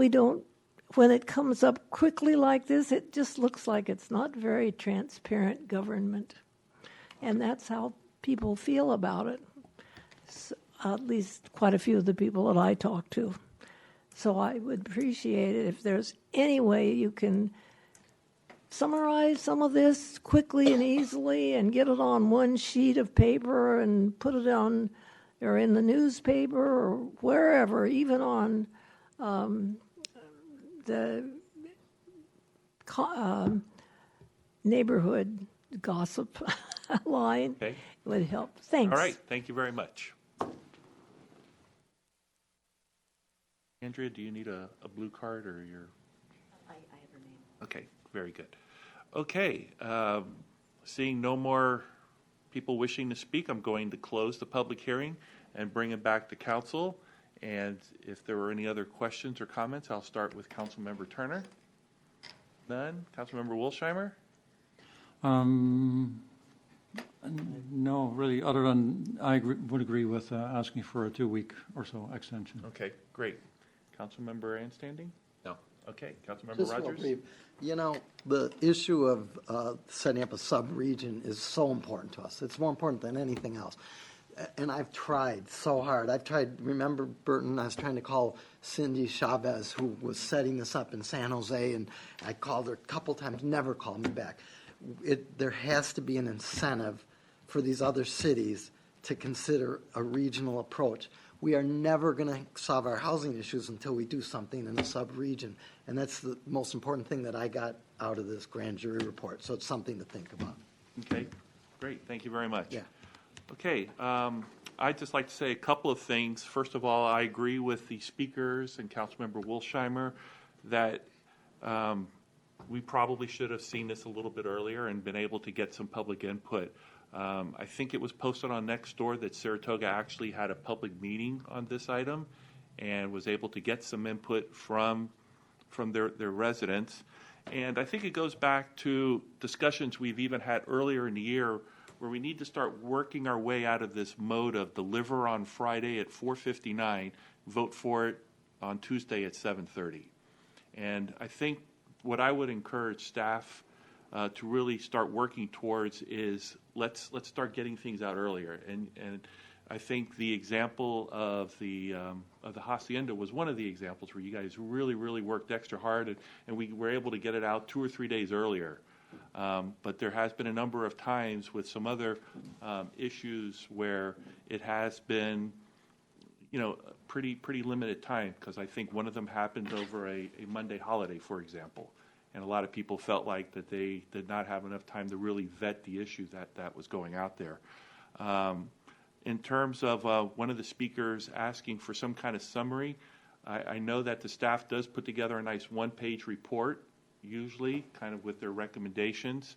it comes up quickly like this, it just looks like it's not very transparent government. And that's how people feel about it, at least quite a few of the people that I talk to. So I would appreciate it if there's any way you can summarize some of this quickly and easily and get it on one sheet of paper and put it on or in the newspaper or wherever, even on the neighborhood gossip line. Okay. It would help. Thanks. All right, thank you very much. Andrea, do you need a blue card or your? I have her name. Okay, very good. Okay, seeing no more people wishing to speak, I'm going to close the public hearing and bring it back to council. And if there were any other questions or comments, I'll start with Councilmember Turner. None. Councilmember Wolsheimer? No, really, other than would agree with asking for a 2-week or so extension. Okay, great. Councilmember Anstanding? No. Okay, Councilmember Just real Rogers? brief. You know, the issue of setting up a sub-region is so important to us. It's more important than anything else. And I've tried so hard. Remember, Burton, I was trying to call Cindy Chavez, who was setting this up in San Jose, and I called her a couple times, never called me back. There has to be an incentive for these other cities to consider a regional approach. We are never going to solve our housing issues until we do something in a sub-region. And that's the most important thing that I got out of this grand jury report. So it's something to think about. Okay, great. Thank you very much. Yeah. Okay, I'd just like to say a couple of things. First of all, I agree with the speakers and Councilmember Wolsheimer that we probably should have seen this a little bit earlier and been able to get some public input. I think it was posted on Nextdoor that Saratoga actually had a public meeting on this item and was able to get some input from their residents. And I think it goes back to discussions we've even had earlier in the year where we need to start working our way out of this mode of deliver on Friday at 4:59, vote for it on Tuesday at 7:30. And I think what I would encourage staff to really start working towards is let's start getting things out earlier. And I think the example of the Hacienda was one of the examples where you guys really, really worked extra hard, and we were able to get it out 2 or 3 days earlier. But there has been a number of times with some other issues where it has been, pretty limited time, because I think one of them happened over a Monday holiday, for example. And a lot of people felt like that they did not have enough time to really vet the issue that was going out there. In terms of one of the speakers asking for some kind of summary, I know that the staff does put together a nice 1-page report, usually, kind of with their recommendations.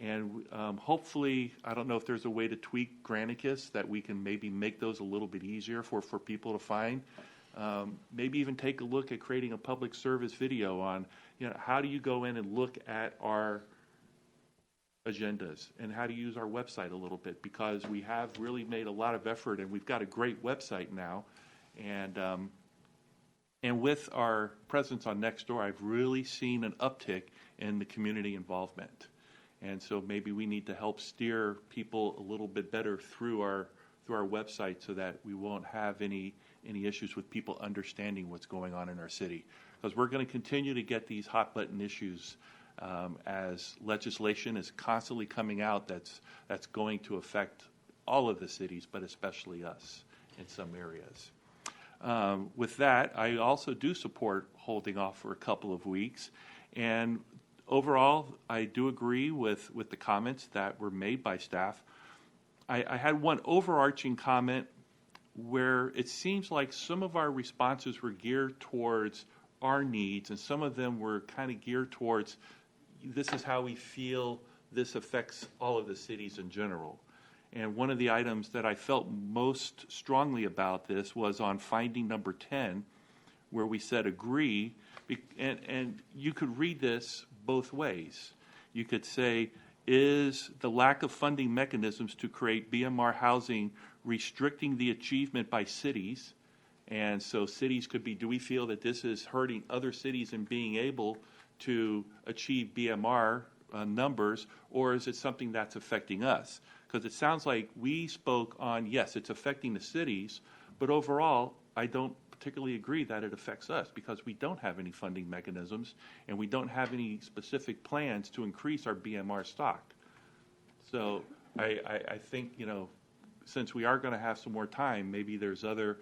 And hopefully, I don't know if there's a way to tweak Granicus that we can maybe make those a little bit easier for people to find. Maybe even take a look at creating a public service video on, how do you go in and look at our agendas and how to use our website a little bit, because we have really made a lot of effort and we've got a great website now. And with our presence on Nextdoor, I've really seen an uptick in the community involvement. And so maybe we need to help steer people a little bit better through our website so that we won't have any issues with people understanding what's going on in our city. Because we're going to continue to get these hot button issues as legislation is constantly coming out that's going to affect all of the cities, but especially us in some areas. With that, I also do support holding off for a couple of weeks. And overall, I do agree with the comments that were made by staff. I had one overarching comment where it seems like some of our responses were geared towards our needs, and some of them were kind of geared towards this is how we feel this affects all of the cities in general. And one of the items that I felt most strongly about this was on finding number 10, where we said agree. And you could read this both ways. You could say, is the lack of funding mechanisms to create BMR housing restricting the achievement by cities? And so cities could be, do we feel that this is hurting other cities in being able to achieve BMR numbers, or is it something that's affecting us? Because it sounds like we spoke on, yes, it's affecting the cities, but overall, I don't particularly agree that it affects us because we don't have any funding mechanisms and we don't have any specific plans to increase our BMR stock. So I think, since we are going to have some more time, maybe there's other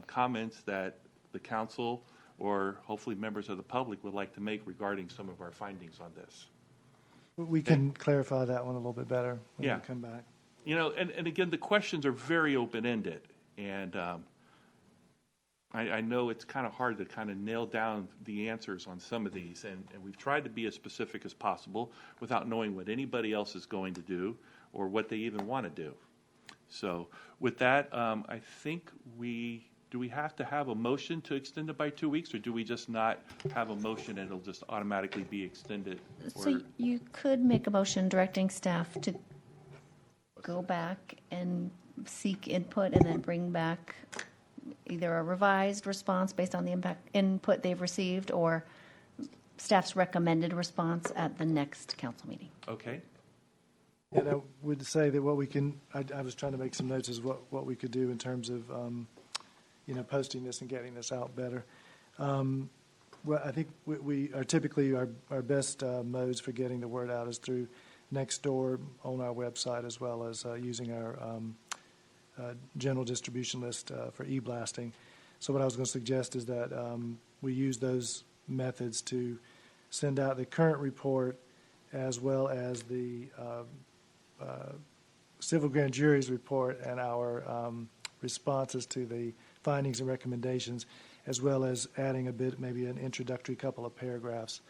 comments that the council or hopefully members of the public would like to make regarding some of our findings on this. We can clarify that one a little bit better when Yeah. we come back. And again, the questions are very open-ended, and I know it's kind of hard to kind of nail down the answers on some of these, and we've tried to be as specific as possible without knowing what anybody else is going to do or what they even want to do. So with that, I think do we have to have a motion to extend it by 2 weeks, or do we just not have a motion and it'll just automatically be extended? So you could make a motion directing staff to go back and seek input and then bring back either a revised response based on the input they've received or staff's recommended response at the next council meeting. Okay. And I would say that what we can, I was trying to make some notes as what we could do in terms of, posting this and getting this out better. Well, I think we are typically our best modes for getting the word out is through Nextdoor on our website, as well as using our general distribution list for e-blasting. So what I was going to suggest is that we use those methods to send out the current report as well as the civil grand jury's report and our responses to the findings and recommendations, as well as adding a bit, maybe an introductory couple of paragraphs,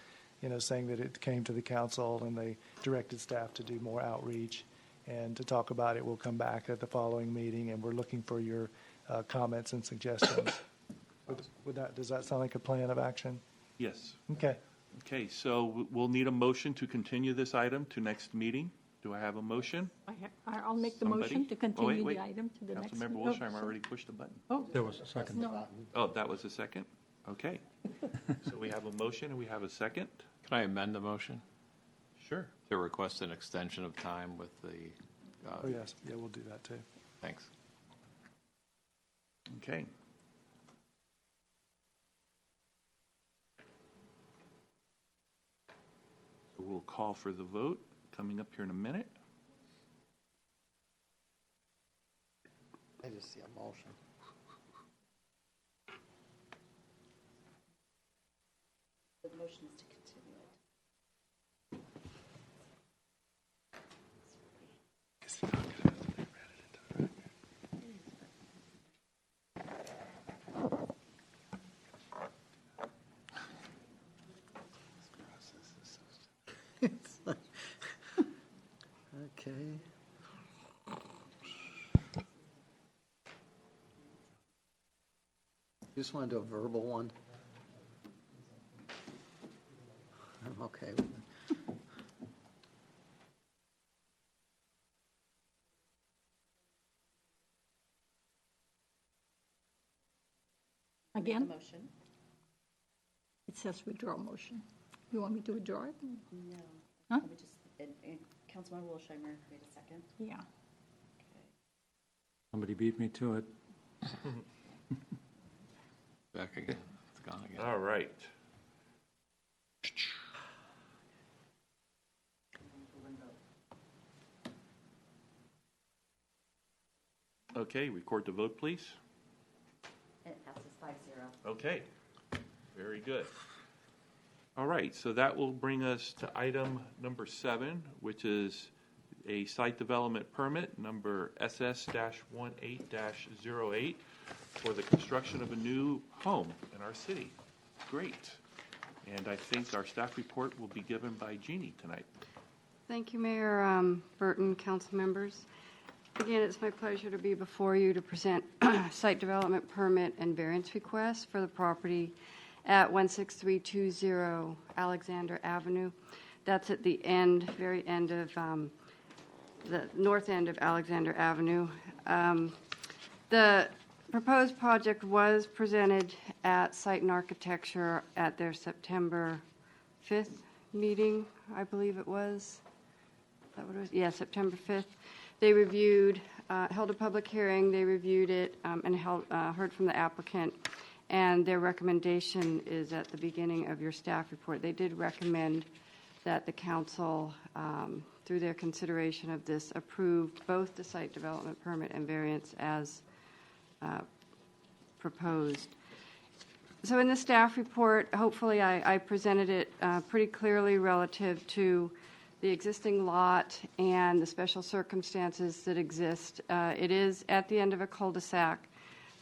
saying that it came to the council and they directed staff to do more outreach and to talk about it. We'll come back at the following meeting, and we're looking for your comments and suggestions. Does that sound like a plan of action? Yes. Okay. Okay, so we'll need a motion to continue this item to next meeting. Do I have a motion? I'll make the Somebody? motion to continue wait. the item to the next Councilmember meeting. Wilsheimer already pushed the button. There was a second. No, Oh, that was a second? Okay. So we have a motion and we have a second? Can I amend the motion Sure. to request an extension of time with the, Oh, yes. Yeah, we'll do that too. thanks. Okay. So we'll call for the vote coming up here in a minute. I just see a motion. The motion is to continue it. Okay. You just want to do a verbal one? I'm okay with it. again, Motion? it says withdraw motion. You want me to withdraw it? No. Huh? Let me just, Councilmember Wilsheimer made a second. Yeah. Somebody beat me to it. Back again. It's gone again. All right. Okay, record the vote, please. It passes 5-0. Okay, very good. All right, so that will bring us to item number 7, which is a site development permit, number SS-18-08, for the construction of a new home in our city. Great. And I think our staff report will be given by Jeannie tonight. Thank you, Mayor Burton, council members. Again, it's my pleasure to be before you to present site development permit and variance request for the property at 16320 Alexander Avenue. That's at the end, very end of the north end of Alexander Avenue. The proposed project was presented at Site and Architecture at their September 5th meeting, I believe it was. Is that what it was? Yeah, September 5th. They reviewed, held a public hearing, they reviewed it, and heard from the applicant, and their recommendation is at the beginning of your staff report. They did recommend that the council, through their consideration of this, approve both the site development permit and variance as proposed. So in the staff report, hopefully I presented it pretty clearly relative to the existing lot and the special circumstances that exist. It is at the end of a cul-de-sac.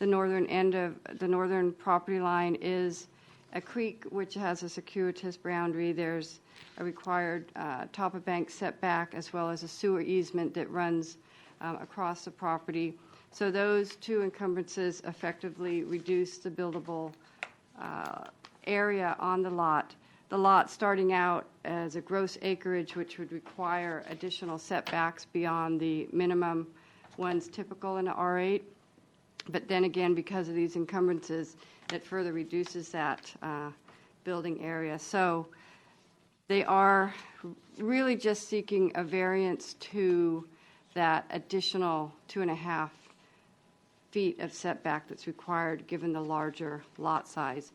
The northern end of the northern property line is a creek which has a circuitous boundary. There's a required top of bank setback as well as a sewer easement that runs across the property. So those two encumbrances effectively reduce the buildable area on the lot. The lot starting out as a gross acreage, which would require additional setbacks beyond the minimum ones typical in a R8. But then again, because of these encumbrances, it further reduces that building area. So they are really just seeking a variance to that additional 2.5 feet of setback that's required given the larger lot size.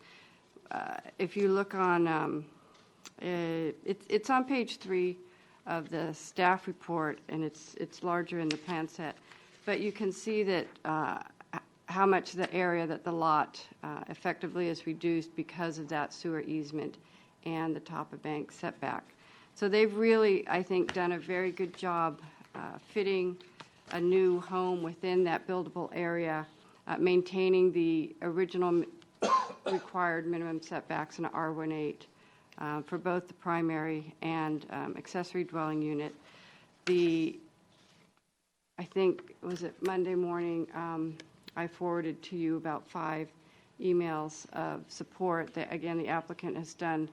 If you look on, it's on page 3 of the staff report, and it's larger in the plan set. But you can see that how much the area that the lot effectively is reduced because of that sewer easement and the top of bank setback. So they've really, I think, done a very good job fitting a new home within that buildable area, maintaining the original required minimum setbacks in R18 for both the primary and accessory dwelling unit. I think, was it Monday morning, I forwarded to you about 5 emails of support that, again, the applicant has done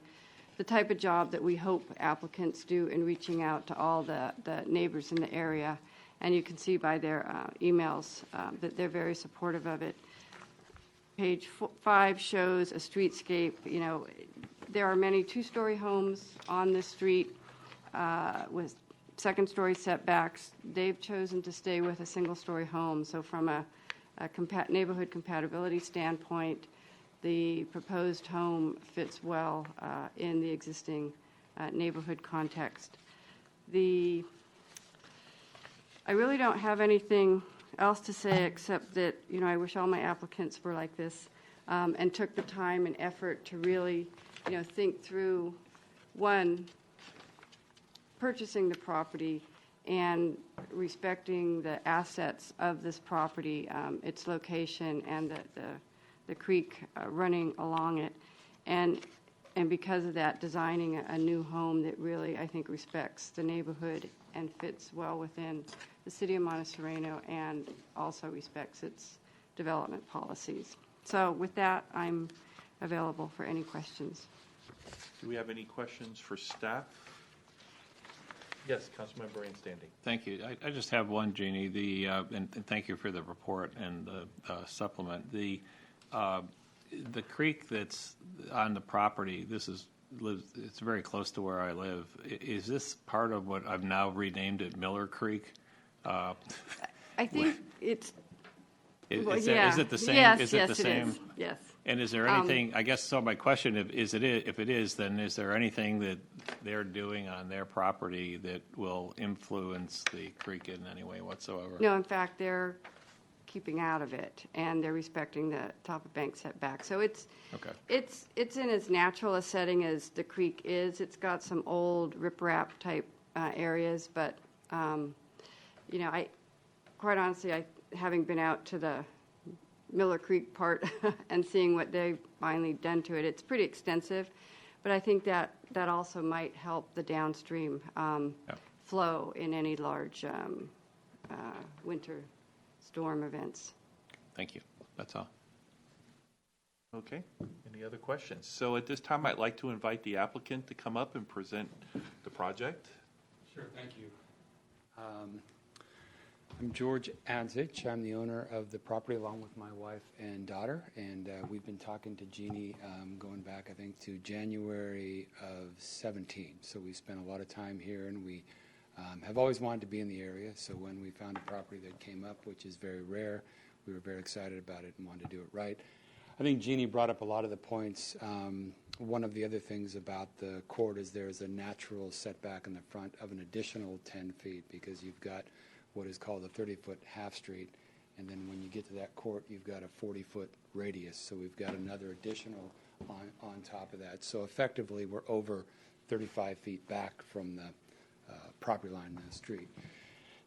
the type of job that we hope applicants do in reaching out to all the neighbors in the area. And you can see by their emails that they're very supportive of it. Page 5 shows a streetscape. You know, there are many 2-story homes on this street with second-story setbacks. They've chosen to stay with a single-story home. So from a neighborhood compatibility standpoint, the proposed home fits well in the existing neighborhood context. I really don't have anything else to say except that, you know, I wish all my applicants were like this and took the time and effort to really, you know, think through, one, purchasing the property and respecting the assets of this property, its location and the creek running along it. And because of that, designing a new home that really, I think, respects the neighborhood and fits well within the city of Monte Sereno and also respects its development policies. So with that, I'm available for any questions. Do we have any questions for staff? Yes, Councilmember Standing. Thank you. I just have one, Jeannie. And thank you for the report and the supplement. The creek that's on the property, it's very close to where I live. Is this part of what I've now renamed it Miller Creek? I think it's. Is yeah. it the same? Yes, is it yes, the same? it is. Yes. And is there anything? I guess so. My question if it is, then is there anything that they're doing on their property that will influence the creek in any way whatsoever? No, in fact, they're keeping out of it, and they're respecting the top of bank setback. So it's in as natural a setting as the creek is. It's got some old riprap type areas, but you know, quite honestly, having been out to the Miller Creek part and seeing what they've finally done to it, it's pretty extensive. But I think that also might help the downstream flow in any large winter storm events. Thank you. That's all. Okay, any other questions? So at this time, I'd like to invite the applicant to come up and present the project. Sure, thank you. I'm George Adzich. I'm the owner of the property along with my wife and daughter, and we've been talking to Jeannie going back, I think, to January of 17. So we spent a lot of time here, and we have always wanted to be in the area. So when we found a property that came up, which is very rare, we were very excited about it and wanted to do it right. I think Jeannie brought up a lot of the points. One of the other things about the court is there's a natural setback in the front of an additional 10 feet because you've got what is called a 30-foot half street, and then when you get to that court, you've got a 40-foot radius. So we've got another additional on top of that. So effectively, we're over 35 feet back from the property line in the street.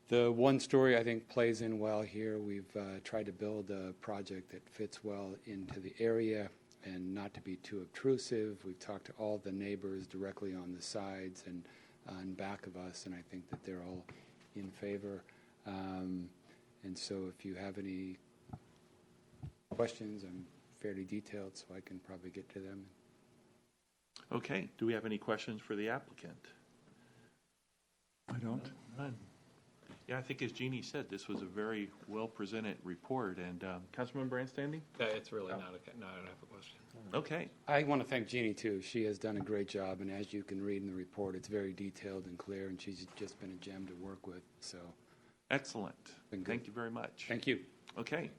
The one story, I think, plays in well here. We've tried to build a project that fits well into the area and not to be too obtrusive. We've talked to all the neighbors directly on the sides and back of us, and I think that they're all in favor. And so if you have any questions, I'm fairly detailed, so I can probably get to them. Okay, do we have any questions for the applicant? I don't. None. Yeah, I think as Jeannie said, this was a very well-presented report. And Councilmember Anstanding? It's really not no, I don't have a question. Okay. I want to thank Jeannie, too. She has done a great job, and as you can read in the report, it's very detailed and clear, and she's just been a gem to work with. So, excellent. Thank you very much. Thank you. Okay.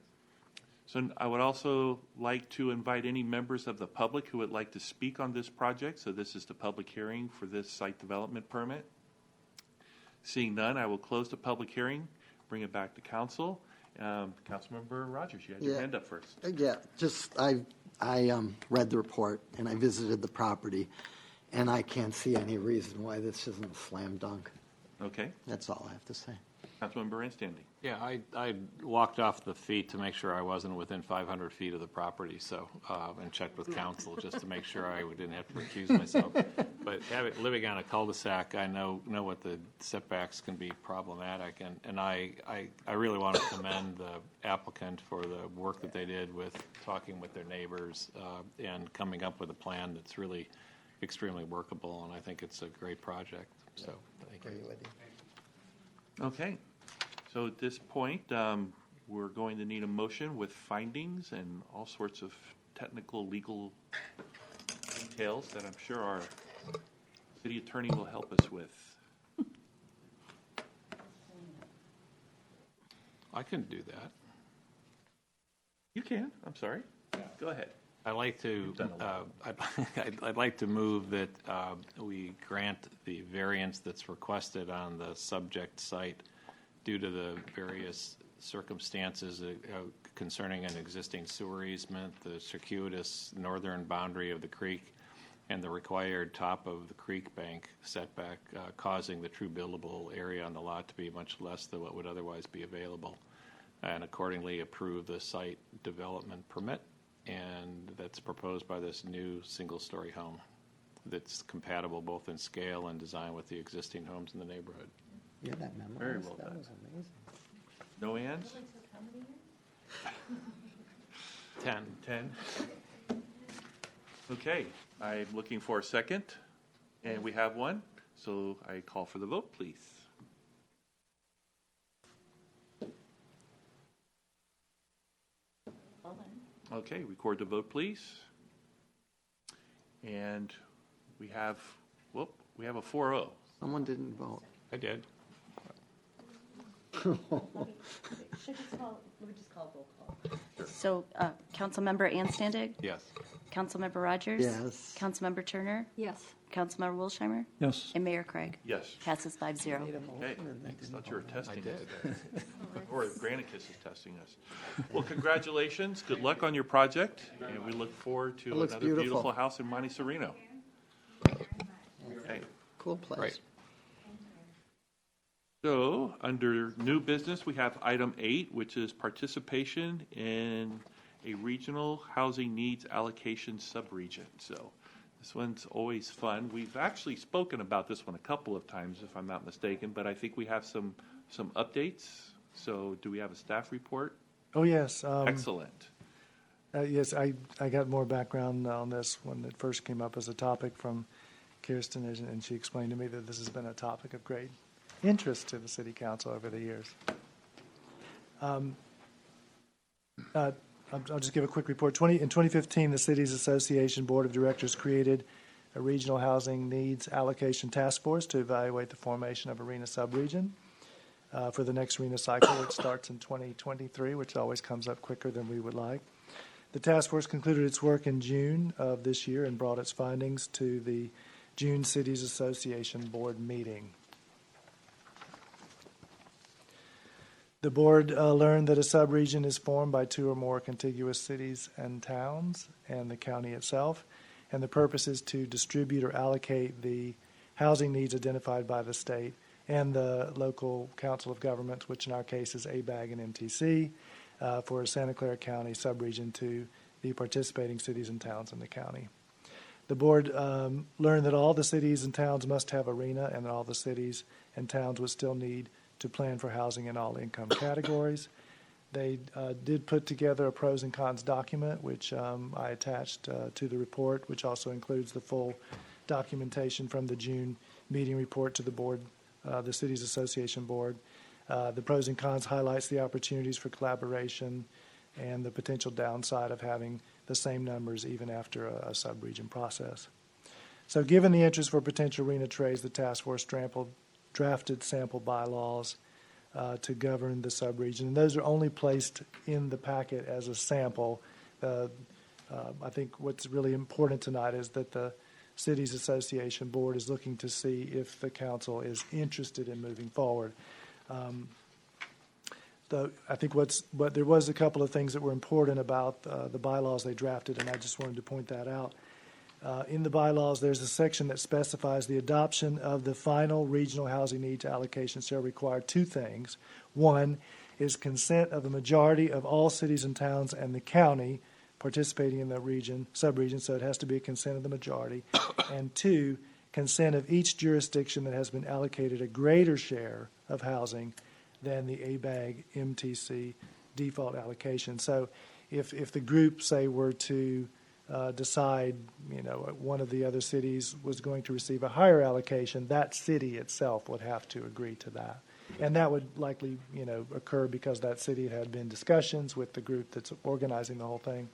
So I would also like to invite any members of the public who would like to speak on this project. So this is the public hearing for this site development permit. Seeing none, I will close the public hearing, bring it back to council. Councilmember Rogers, you had your hand up first. Yeah, just I read the report and I visited the property, and I can't see any reason why this isn't a slam dunk. Okay. That's all I have to say. Councilmember Anstanding. Yeah, I walked off the feet to make sure I wasn't within 500 feet of the property, so, and checked with council just to make sure I didn't have to recuse myself. But living on a cul-de-sac, I know what the setbacks can be problematic, and I really want to commend the applicant for the work that they did with talking with their neighbors and coming up with a plan that's really extremely workable, and I think it's a great project. So, thank you. Okay. So at this point, we're going to need a motion with findings and all sorts of technical legal details that I'm sure our city attorney will help us with. I can do that. You can. I'm sorry. Go ahead. I'd like to I'd like to move that we grant the variance that's requested on the subject site due to the various circumstances concerning an existing sewer easement, the circuitous northern boundary of the creek, and the required top of the creek bank setback, causing the true buildable area on the lot to be much less than what would otherwise be available, and accordingly approve the site development permit, and that's proposed by this new single-story home that's compatible both in scale and design with the existing homes in the neighborhood. Yeah, that memorized. Very well That done. was amazing. No hands? 10. Okay, I'm looking for a second, and we have one. So I call for the vote, please. Okay, record the vote, please. And we have a 4-0. Someone didn't vote. I did. Let me just call roll call. So, Councilmember Anstanding? Yes. Councilmember Rogers? Yes. Councilmember Turner? Yes. Councilmember Wilsheimer? Yes. And Mayor Craig? Yes. Passes 5-0. Okay, I thought you were testing us. Or Granicus is testing us. Well, congratulations. Good luck on your project, and we look forward to looks another beautiful. beautiful house in Monte Sereno. Okay. Cool place. Right. So, under new business, we have item 8, which is participation in a regional housing needs allocation subregion. So, this one's always fun. We've actually spoken about this one a couple of times, if I'm not mistaken, but I think we have some updates. So, do we have a staff report? Oh, yes. Excellent. Yes, I got more background on this when it first came up as a topic from Kirsten, and she explained to me that this has been a topic of great interest to the City Council over the years. I'll just give a quick report. In 2015, the Cities Association Board of Directors created a Regional Housing Needs Allocation Task Force to evaluate the formation of a RHNA subregion for the next RHNA cycle, which starts in 2023, which always comes up quicker than we would like. The task force concluded its work in June of this year and brought its findings to the June Cities Association Board meeting. The board learned that a subregion is formed by two or more contiguous cities and towns and the county itself, and the purpose is to distribute or allocate the housing needs identified by the state and the local council of governments, which in our case is ABAG and MTC, for a Santa Clara County subregion to the participating cities and towns in the county. The board learned that all the cities and towns must have a RHNA, and that all the cities and towns would still need to plan for housing in all income categories. They did put together a pros and cons document, which I attached to the report, which also includes the full documentation from the June meeting report to the board, the Cities Association Board. The pros and cons highlights the opportunities for collaboration and the potential downside of having the same numbers even after a sub-region process. So given the interest for potential RHNA trades, the task force drafted sample bylaws to govern the sub-region. And those are only placed in the packet as a sample. I think what's really important tonight is that the Cities Association Board is looking to see if the council is interested in moving forward. I think there was a couple of things that were important about the bylaws they drafted, and I just wanted to point that out. In the bylaws, there's a section that specifies the adoption of the final regional housing needs allocation shall require two things. One is consent of a majority of all cities and towns and the county participating in the subregion, so it has to be a consent of the majority. And two, consent of each jurisdiction that has been allocated a greater share of housing than the ABAG MTC default allocation. So if the group, say, were to decide, one of the other cities was going to receive a higher allocation, that city itself would have to agree to that. And that would likely, occur because that city had been discussions with the group that's organizing the whole thing.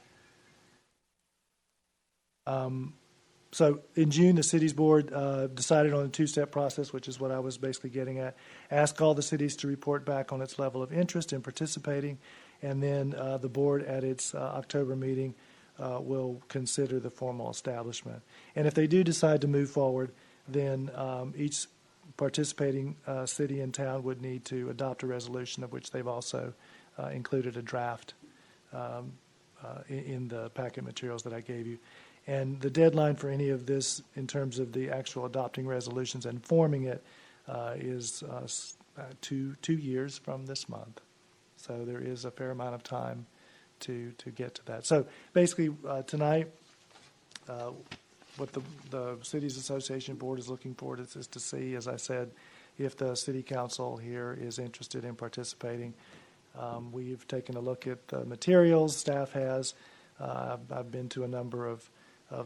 So in June, the cities board decided on a two-step process, which is what I was basically getting at. Ask all the cities to report back on its level of interest in participating, and then the board at its October meeting will consider the formal establishment. And if they do decide to move forward, then each participating city and town would need to adopt a resolution, of which they've also included a draft in the packet materials that I gave you. And the deadline for any of this in terms of the actual adopting resolutions and forming it is 2 years from this month. So there is a fair amount of time to get to that. So basically tonight, what the Cities Association Board is looking for is to see, as I said, if the City Council here is interested in participating. We've taken a look at the materials staff has. I've been to a number of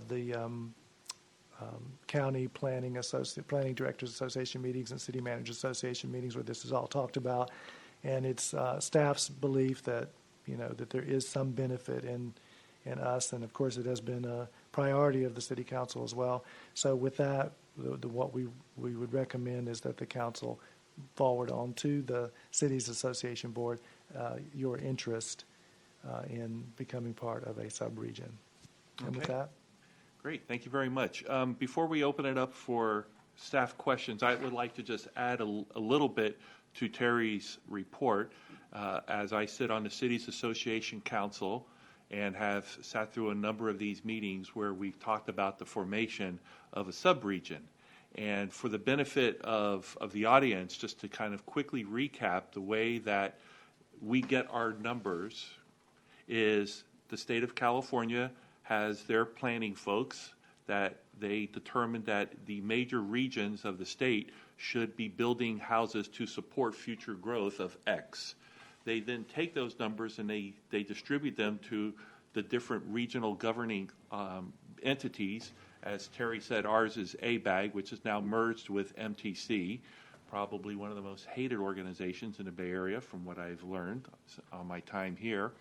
the county planning directors association meetings and city managers association meetings where this is all talked about, and it's staff's belief that that there is some benefit in us, and of course it has been a priority of the City Council as well. So with that, what we would recommend is that the council forward on to the Cities Association Board your interest in becoming part of a sub-region. And with that. Great, thank you very much. Before we open it up for staff questions, I would like to just add a little bit to Terry's report. As I sit on the Cities Association Council and have sat through a number of these meetings where we've talked about the formation of a subregion. And for the benefit of the audience, just to kind of quickly recap, the way that we get our numbers is the state of California has their planning folks that they determined that the major regions of the state should be building houses to support future growth of X. They then take those numbers and they distribute them to the different regional governing entities. As Terry said, ours is ABAG, which is now merged with MTC, probably one of the most hated organizations in the Bay Area from what I've learned on my time here.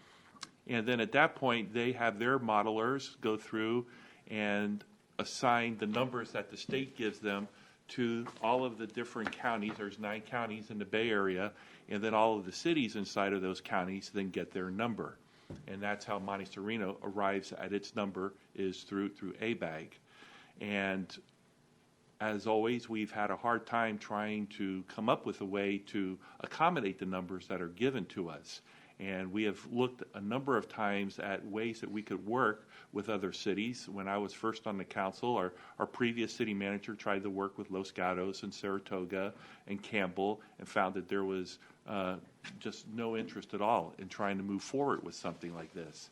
And then at that point, they have their modelers go through and assign the numbers that the state gives them to all of the different counties. There's 9 counties in the Bay Area, and then all of the cities inside of those counties then get their number. And that's how Monte Sereno arrives at its number, is through ABAG. And as always, we've had a hard time trying to come up with a way to accommodate the numbers that are given to us. And we have looked a number of times at ways that we could work with other cities. When I was first on the council, our previous city manager tried to work with Los Gatos and Saratoga and Campbell and found that there was just no interest at all in trying to move forward with something like this.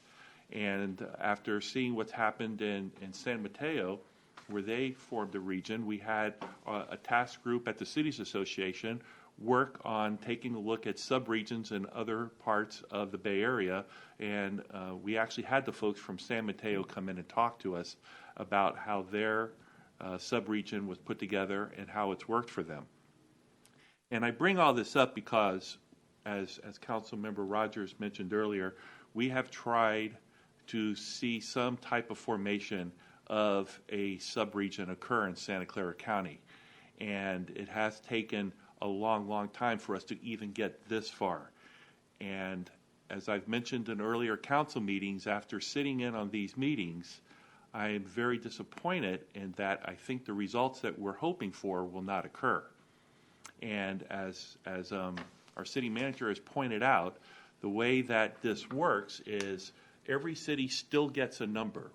And after seeing what's happened in San Mateo, where they formed a region, we had a task group at the Cities Association work on taking a look at subregions in other parts of the Bay Area, and we actually had the folks from San Mateo come in and talk to us about how their subregion was put together and how it's worked for them. And I bring all this up because, as Councilmember Rogers mentioned earlier, we have tried to see some type of formation of a subregion occur in Santa Clara County. And it has taken a long, long time for us to even get this far. And as I've mentioned in earlier council meetings, after sitting in on these meetings, I am very disappointed in that I think the results that we're hoping for will not occur. And as our city manager has pointed out, the way that this works is every city still gets a number.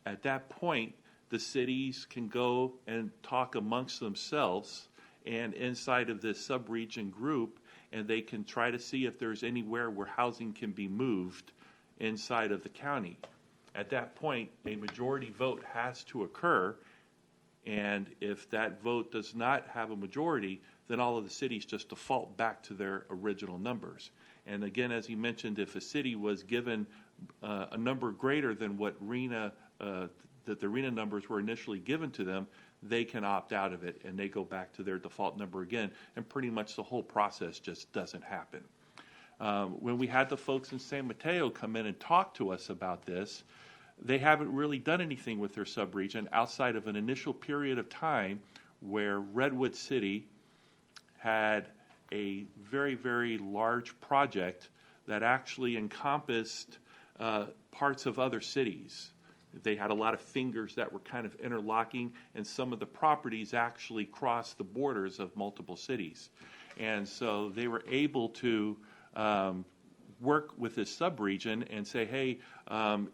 At that point, the cities can go and talk amongst themselves and inside of this subregion group, and they can try to see if there's anywhere where housing can be moved inside of the county. At that point, a majority vote has to occur, and if that vote does not have a majority, then all of the cities just default back to their original numbers. And again, as he mentioned, if a city was given a number greater than what that the RENA numbers were initially given to them, they can opt out of it and they go back to their default number again, and pretty much the whole process just doesn't happen. When we had the folks in San Mateo come in and talk to us about this, they haven't really done anything with their subregion outside of an initial period of time where Redwood City had a very, very large project that actually encompassed parts of other cities. They had a lot of fingers that were kind of interlocking, and some of the properties actually crossed the borders of multiple cities. And so they were able to work with this subregion and say, hey,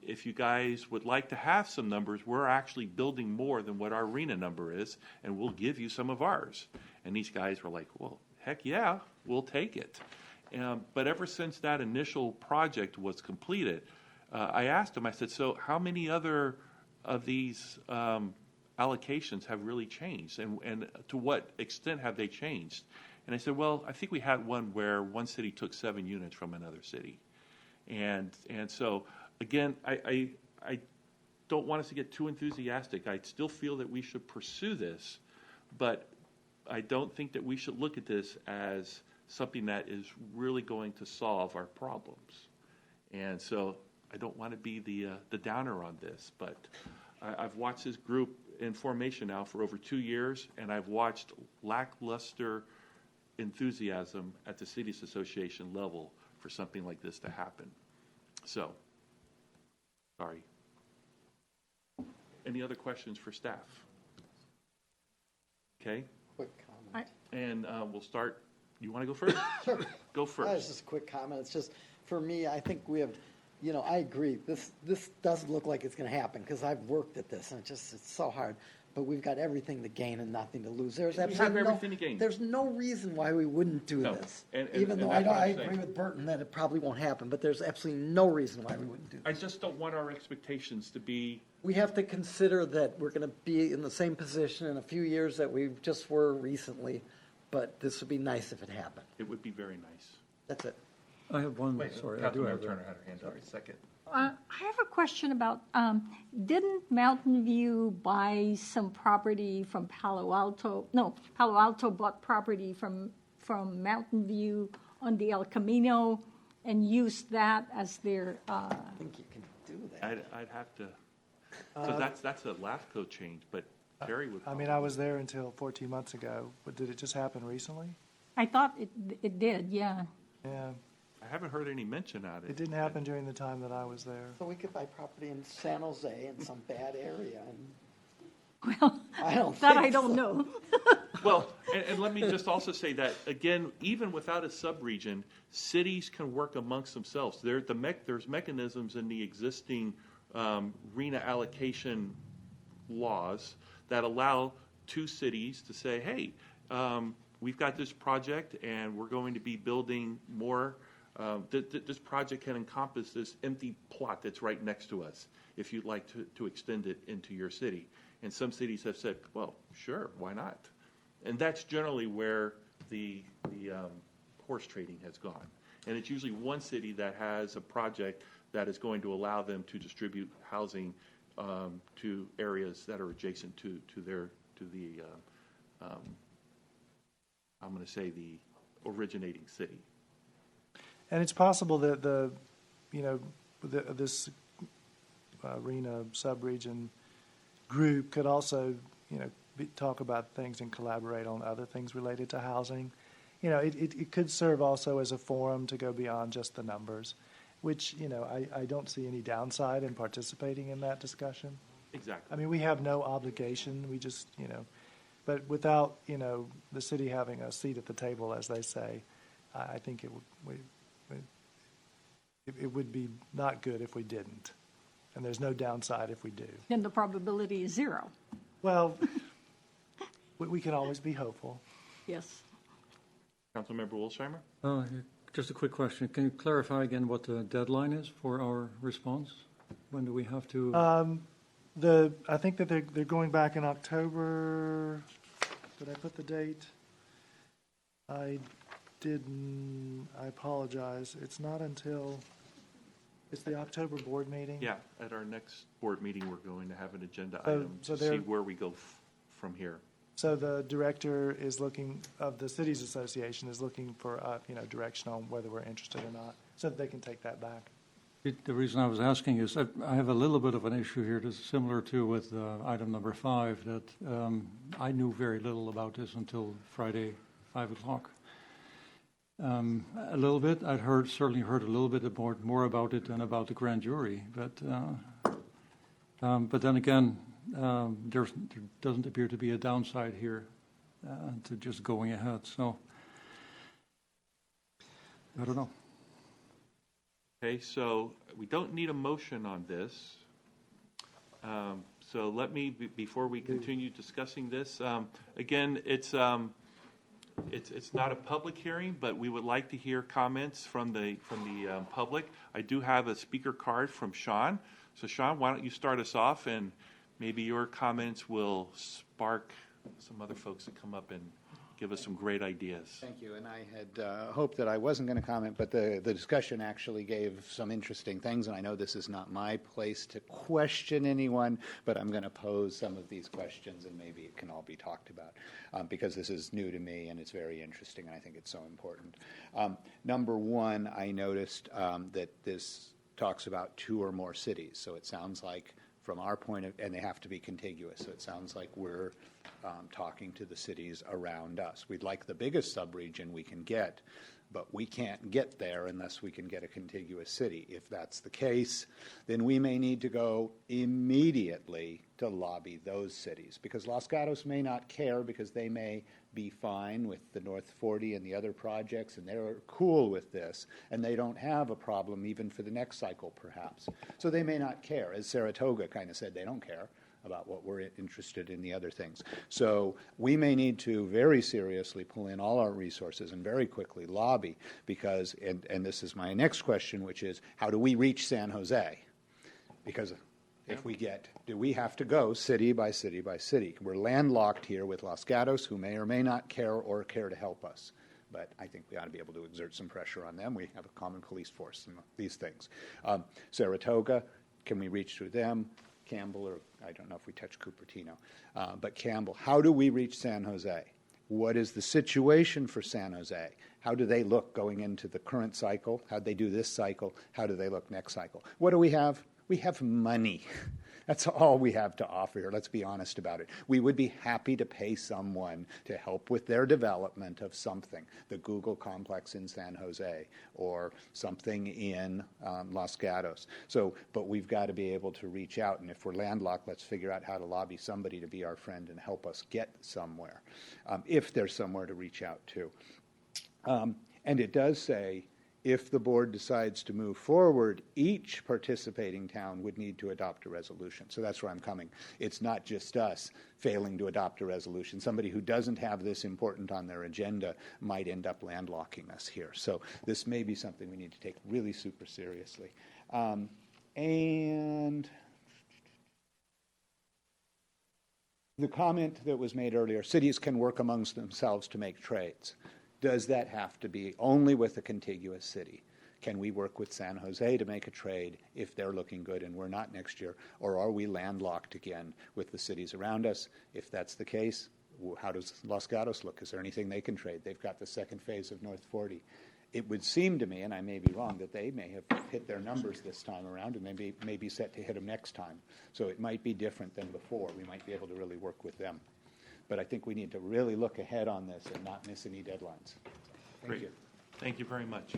if you guys would like to have some numbers, we're actually building more than what our RENA number is, and we'll give you some of ours. And these guys were like, well, heck yeah, we'll take it. But ever since that initial project was completed, I asked him, I said, so how many other of these allocations have really changed, and to what extent have they changed? And I said, well, I think we had one where one city took 7 units from another city. And so, again, I don't want us to get too enthusiastic. I still feel that we should pursue this, but I don't think that we should look at this as something that is really going to solve our problems. And so I don't want to be the downer on this, but I've watched this group in formation now for over 2 years, and I've watched lackluster enthusiasm at the Cities Association level for something like this to happen. So, sorry. Any other questions for staff? Okay. Quick comment. And we'll start. You want to go first? Sure. Go first. It's just a quick comment. It's just, for me, I think we have, I agree. This doesn't look like it's going to happen because I've worked at this, and it's so hard. But we've got everything to gain and nothing to lose. There's absolutely everything to gain. There's no reason why we wouldn't do this. and Even though that's what I I'm saying. agree with Burton that it probably won't happen, but there's absolutely no reason why we wouldn't do this. I just don't want our expectations to be. We have to consider that we're going to be in the same position in a few years that we just were recently, but this would be nice if it happened. It would be very nice. That's it. I have one, sorry, I do have Councilmember Turner had her hand up. Second. I have a question about, didn't Mountain View buy some property from Palo Alto? No, Palo Alto bought property from Mountain View on the El Camino and used that as their, I think you can do that. I'd have to, so that's a LAFCO change, but Terry would. I mean, I was there until 14 months ago, but did it just happen recently? I thought it did, yeah. Yeah, I haven't heard any mention of it. it didn't happen during the time that I was there. So we could buy property in San Jose in some bad area, and Well, I don't that think I don't so. know. Well, and let me just also say that, again, even without a subregion, cities can work amongst themselves. There's mechanisms in the existing RENA allocation laws that allow two cities to say, hey, we've got this project and we're going to be building more. This project can encompass this empty plot that's right next to us if you'd like to extend it into your city. And some cities have said, well, sure, why not? And that's generally where the horse trading has gone. And it's usually one city that has a project that is going to allow them to distribute housing to areas that are adjacent to the I'm going to say the originating city. And it's possible that this RENA subregion group could also, talk about things and collaborate on other things related to housing. It could serve also as a forum to go beyond just the numbers, which, I don't see any downside in participating in that discussion. Exactly. I mean, we have no obligation. We just, but without, the city having a seat at the table, as they say, I think it would be not good if we didn't. And there's no downside if we do. Then the probability is 0. Well, we can always be hopeful. Yes. Councilmember Wilsheimer? Just a quick question. Can you clarify again what the deadline is for our response? When do we have to? I think that they're going back in October. Did I put the date? I didn't. I apologize. It's not until. It's the October board meeting. Yeah, at our next board meeting, we're going to have an agenda So- item so to see where we go from here. So the director is looking, of the cities association, is looking for, direction on whether we're interested or not, so that they can take that back. The reason I was asking is I have a little bit of an issue here that's similar to with item number 5, that I knew very little about this until Friday, 5 o'clock. A little bit. I'd certainly heard a little bit more about it than about the grand jury. But then again, there doesn't appear to be a downside here to just going ahead. So I don't know. Okay, so we don't need a motion on this. So let me, before we continue discussing this, again, it's not a public hearing, but we would like to hear comments from the public. I do have a speaker card from Sean. So Sean, why don't you start us off, and maybe your comments will spark some other folks to come up and give us some great ideas. Thank you. And I had hoped that I wasn't going to comment, but the discussion actually gave some interesting things. And I know this is not my place to question anyone, but I'm going to pose some of these questions, and maybe it can all be talked about because this is new to me and it's very interesting, and I think it's so important. Number one, I noticed that this talks about 2 or more cities. So it sounds like from our point of, and they have to be contiguous. So it sounds like we're talking to the cities around us. We'd like the biggest subregion we can get, but we can't get there unless we can get a contiguous city. If that's the case, then we may need to go immediately to lobby those cities, because Los Gatos may not care, because they may be fine with the North 40 and the other projects, and they're cool with this, and they don't have a problem even for the next cycle, perhaps. So they may not care. As Saratoga kind of said, they don't care about what we're interested in the other things. So we may need to very seriously pull in all our resources and very quickly lobby, because, and this is my next question, which is, how do we reach San Jose? Because if we do we have to go city by city by city? We're landlocked here with Los Gatos, who may or may not care or care to help us. but I think we ought to be able to exert some pressure on them. We have a common police force and these things. Saratoga, can we reach through them? Campbell, or I don't know if we touch Cupertino, but Campbell. How do we reach San Jose? What is the situation for San Jose? How do they look going into the current cycle? How do they do this cycle? How do they look next cycle? What do we have? We have money. That's all we have to offer here. Let's be honest about it. We would be happy to pay someone to help with their development of something, the Google complex in San Jose or something in Los Gatos. But we've got to be able to reach out, and if we're landlocked, let's figure out how to lobby somebody to be our friend and help us get somewhere, if there's somewhere to reach out to. And it does say, if the board decides to move forward, each participating town would need to adopt a resolution. So that's where I'm coming. It's not just us failing to adopt a resolution. Somebody who doesn't have this important on their agenda might end up landlocking us here. So this may be something we need to take really super seriously. And the comment that was made earlier, cities can work amongst themselves to make trades. Does that have to be only with a contiguous city? Can we work with San Jose to make a trade if they're looking good and we're not next year? Or are we landlocked again with the cities around us? If that's the case, how does Los Gatos look? Is there anything they can trade? They've got the second phase of North 40. It would seem to me, and I may be wrong, that they may have hit their numbers this time around and they may be set to hit them next time. So it might be different than before. We might be able to really work with them. But I think we need to really look ahead on this and not miss any deadlines. Thank you. Thank you very much.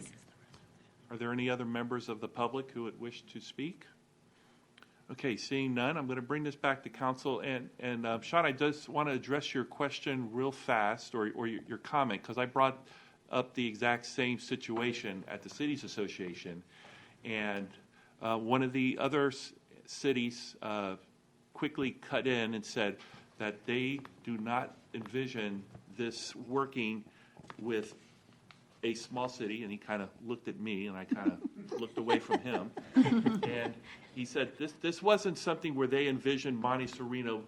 Are there any other members of the public who would wish to speak? Okay, seeing none, I'm going to bring this back to council. And Sean, I just want to address your question real fast, or your comment, because I brought up the exact same situation at the Cities Association. And one of the other cities quickly cut in and said that they do not envision this working with a small city, and he kind of looked at me, and I kind of looked away from him. And he said this wasn't something where they envisioned Monte Sereno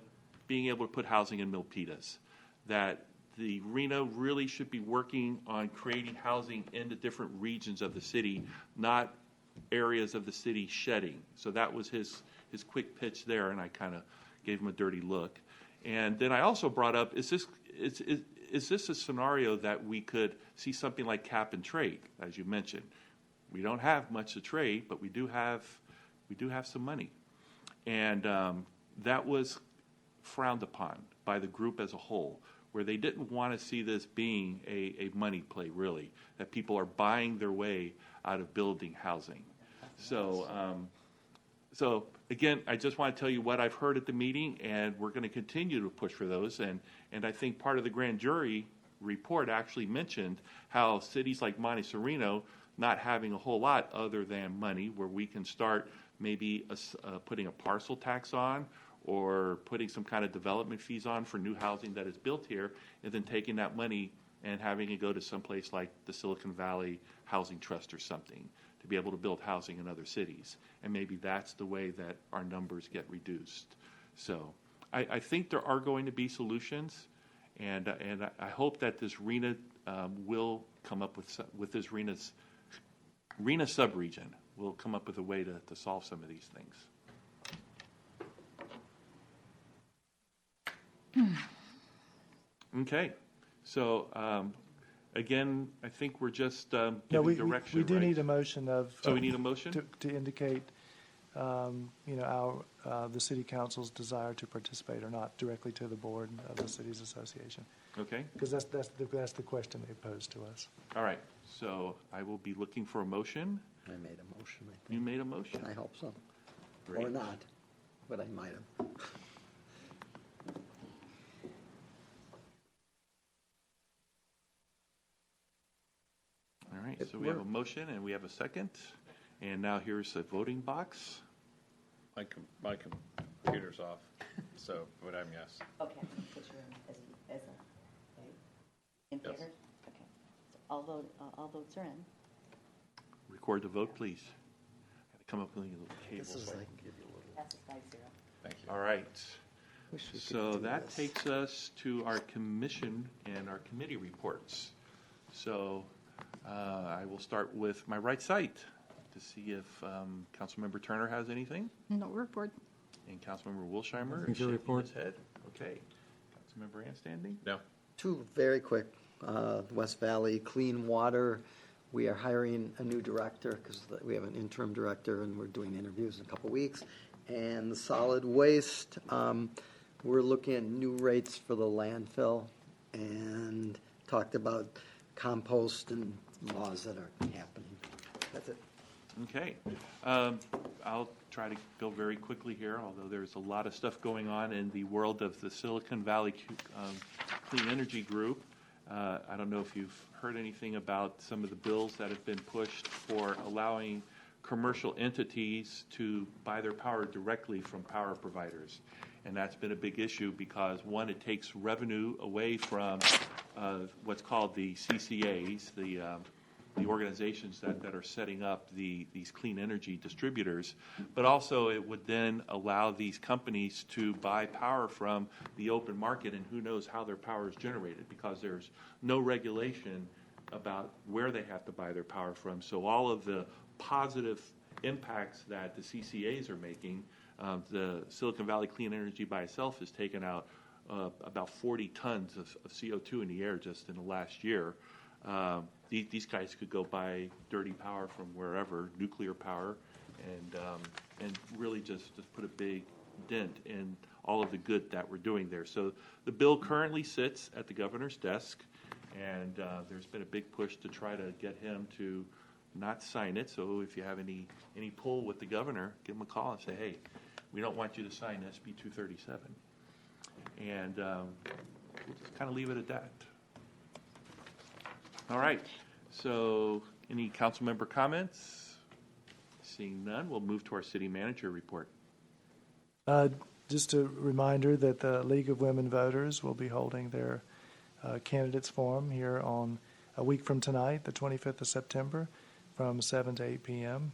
being able to put housing in Milpitas, that the Reno really should be working on creating housing in the different regions of the city, not areas of the city shedding. So that was his quick pitch there, and I kind of gave him a dirty look. And then I also brought up, is this a scenario that we could see something like cap and trade, as you mentioned? We don't have much to trade, but we do have some money. And that was frowned upon by the group as a whole, where they didn't want to see this being a money play, really, that people are buying their way out of building housing. So again, I just want to tell you what I've heard at the meeting, and we're going to continue to push for those. And I think part of the grand jury report actually mentioned how cities like Monte Sereno not having a whole lot other than money, where we can start maybe putting a parcel tax on, or putting some kind of development fees on for new housing that is built here, and then taking that money and having it go to someplace like the Silicon Valley Housing Trust or something to be able to build housing in other cities. And maybe that's the way that our numbers get reduced. So I think there are going to be solutions, and I hope that this RENA will come up with this RENA subregion will come up with a way to solve some of these things. Okay, so again, I think we're just giving direction. We do right? need a motion of. So we need a motion to indicate, the city council's desire to participate or not directly to the board of the cities association. Okay. Because that's the question they posed to us. All right. So I will be looking for a motion. I made a motion, I think. You made a motion. I hope so. Great. Or not, but I might have. All right. So we have a motion and we have a second. And now here's the voting box. My computer's off, but I'm yes. Okay, put you as a, right? In favor? Yes. Okay. So all votes are in. Record the vote, please. I had to come up with a little cable. This is like, give you a little. Passes 5-0. Thank you. All right. Wish we could So do that this. takes us to our commission and our committee reports. So I will start with my right side to see if Councilmember Turner has anything, No report. and Councilmember Wilsheimer Nothing is to shaking report. his head. Okay. Councilmember Ann standing? No. Two very quick, West Valley Clean Water. We are hiring a new director because we have an interim director and we're doing interviews in a couple weeks. And the solid waste, we're looking at new rates for the landfill and talked about compost and laws that are happening. That's it. Okay. I'll try to go very quickly here, although there's a lot of stuff going on in the world of the Silicon Valley Clean Energy Group. I don't know if you've heard anything about some of the bills that have been pushed for allowing commercial entities to buy their power directly from power providers. And that's been a big issue because, one, it takes revenue away from what's called the CCAs, the organizations that are setting up these clean energy distributors, but also it would then allow these companies to buy power from the open market, and who knows how their power is generated because there's no regulation about where they have to buy their power from. So all of the positive impacts that the CCAs are making, the Silicon Valley Clean Energy by itself has taken out about 40 tons of CO2 in the air just in the last year. These guys could go buy dirty power from wherever, nuclear power, and really just put a big dent in all of the good that we're doing there. So the bill currently sits at the governor's desk, and there's been a big push to try to get him to not sign it. So if you have any pull with the governor, give him a call and say, hey, we don't want you to sign SB 237. And we'll just kind of leave it at that. All right. So any council member comments? Seeing none, we'll move to our city manager report. Just a reminder that the League of Women Voters will be holding their candidates forum here on a week from tonight, the 25th of September, from 7 to 8 p.m.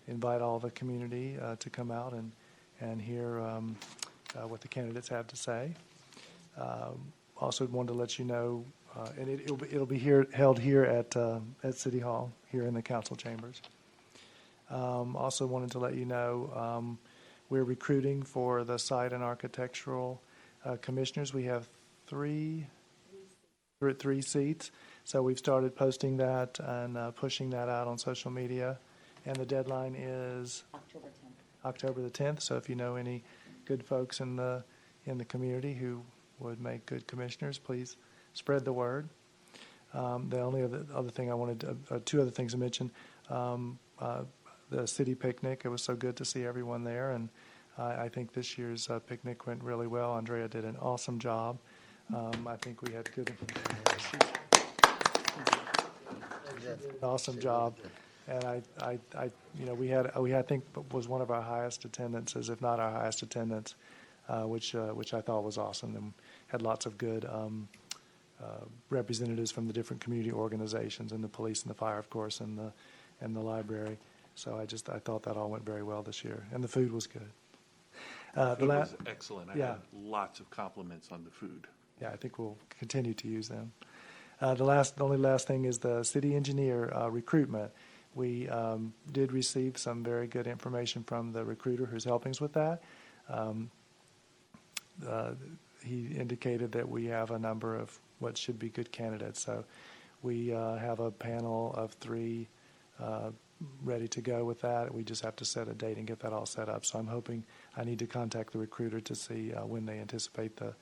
Invite all the community to come out and hear what the candidates have to say. Also wanted to let you know, and it'll be held here at City Hall, here in the council chambers. Also wanted to let you know we're recruiting for the site and architectural commissioners. We have three seats, so we've started posting that and pushing that out on social media, and the deadline is October the 10th. So if you know any good folks in the community who would make good commissioners, please spread the word. The only other thing I wanted to, two other things to mention, the city picnic. It was so good to see everyone there, and I think this year's picnic went really well. Andrea did an awesome job. I think we had good, awesome job, and we I think was one of our highest attendances, if not our highest attendance, which I thought was awesome, and had lots of good representatives from the different community organizations, and the police and the fire, of course, and the library. So I thought that all went very well this year, and the food was good. The food was excellent. I had lots of compliments on the food. Yeah, I think we'll continue to use them. The only last thing is the city engineer recruitment. We did receive some very good information from the recruiter who's helping us with that. He indicated that we have a number of what should be good candidates. So we have a panel of 3 ready to go with that. We just have to set a date and get that all set up. So I'm hoping I need to contact the recruiter to see when they anticipate the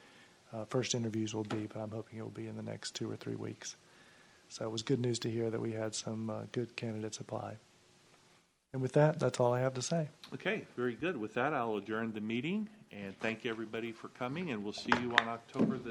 first interviews will be, but I'm hoping it will be in the next 2 or 3 weeks. So it was good news to hear that we had some good candidates apply. And with that, that's all I have to say. Okay, very good. With that, I'll adjourn the meeting, and thank you, everybody, for coming, and we'll see you on October the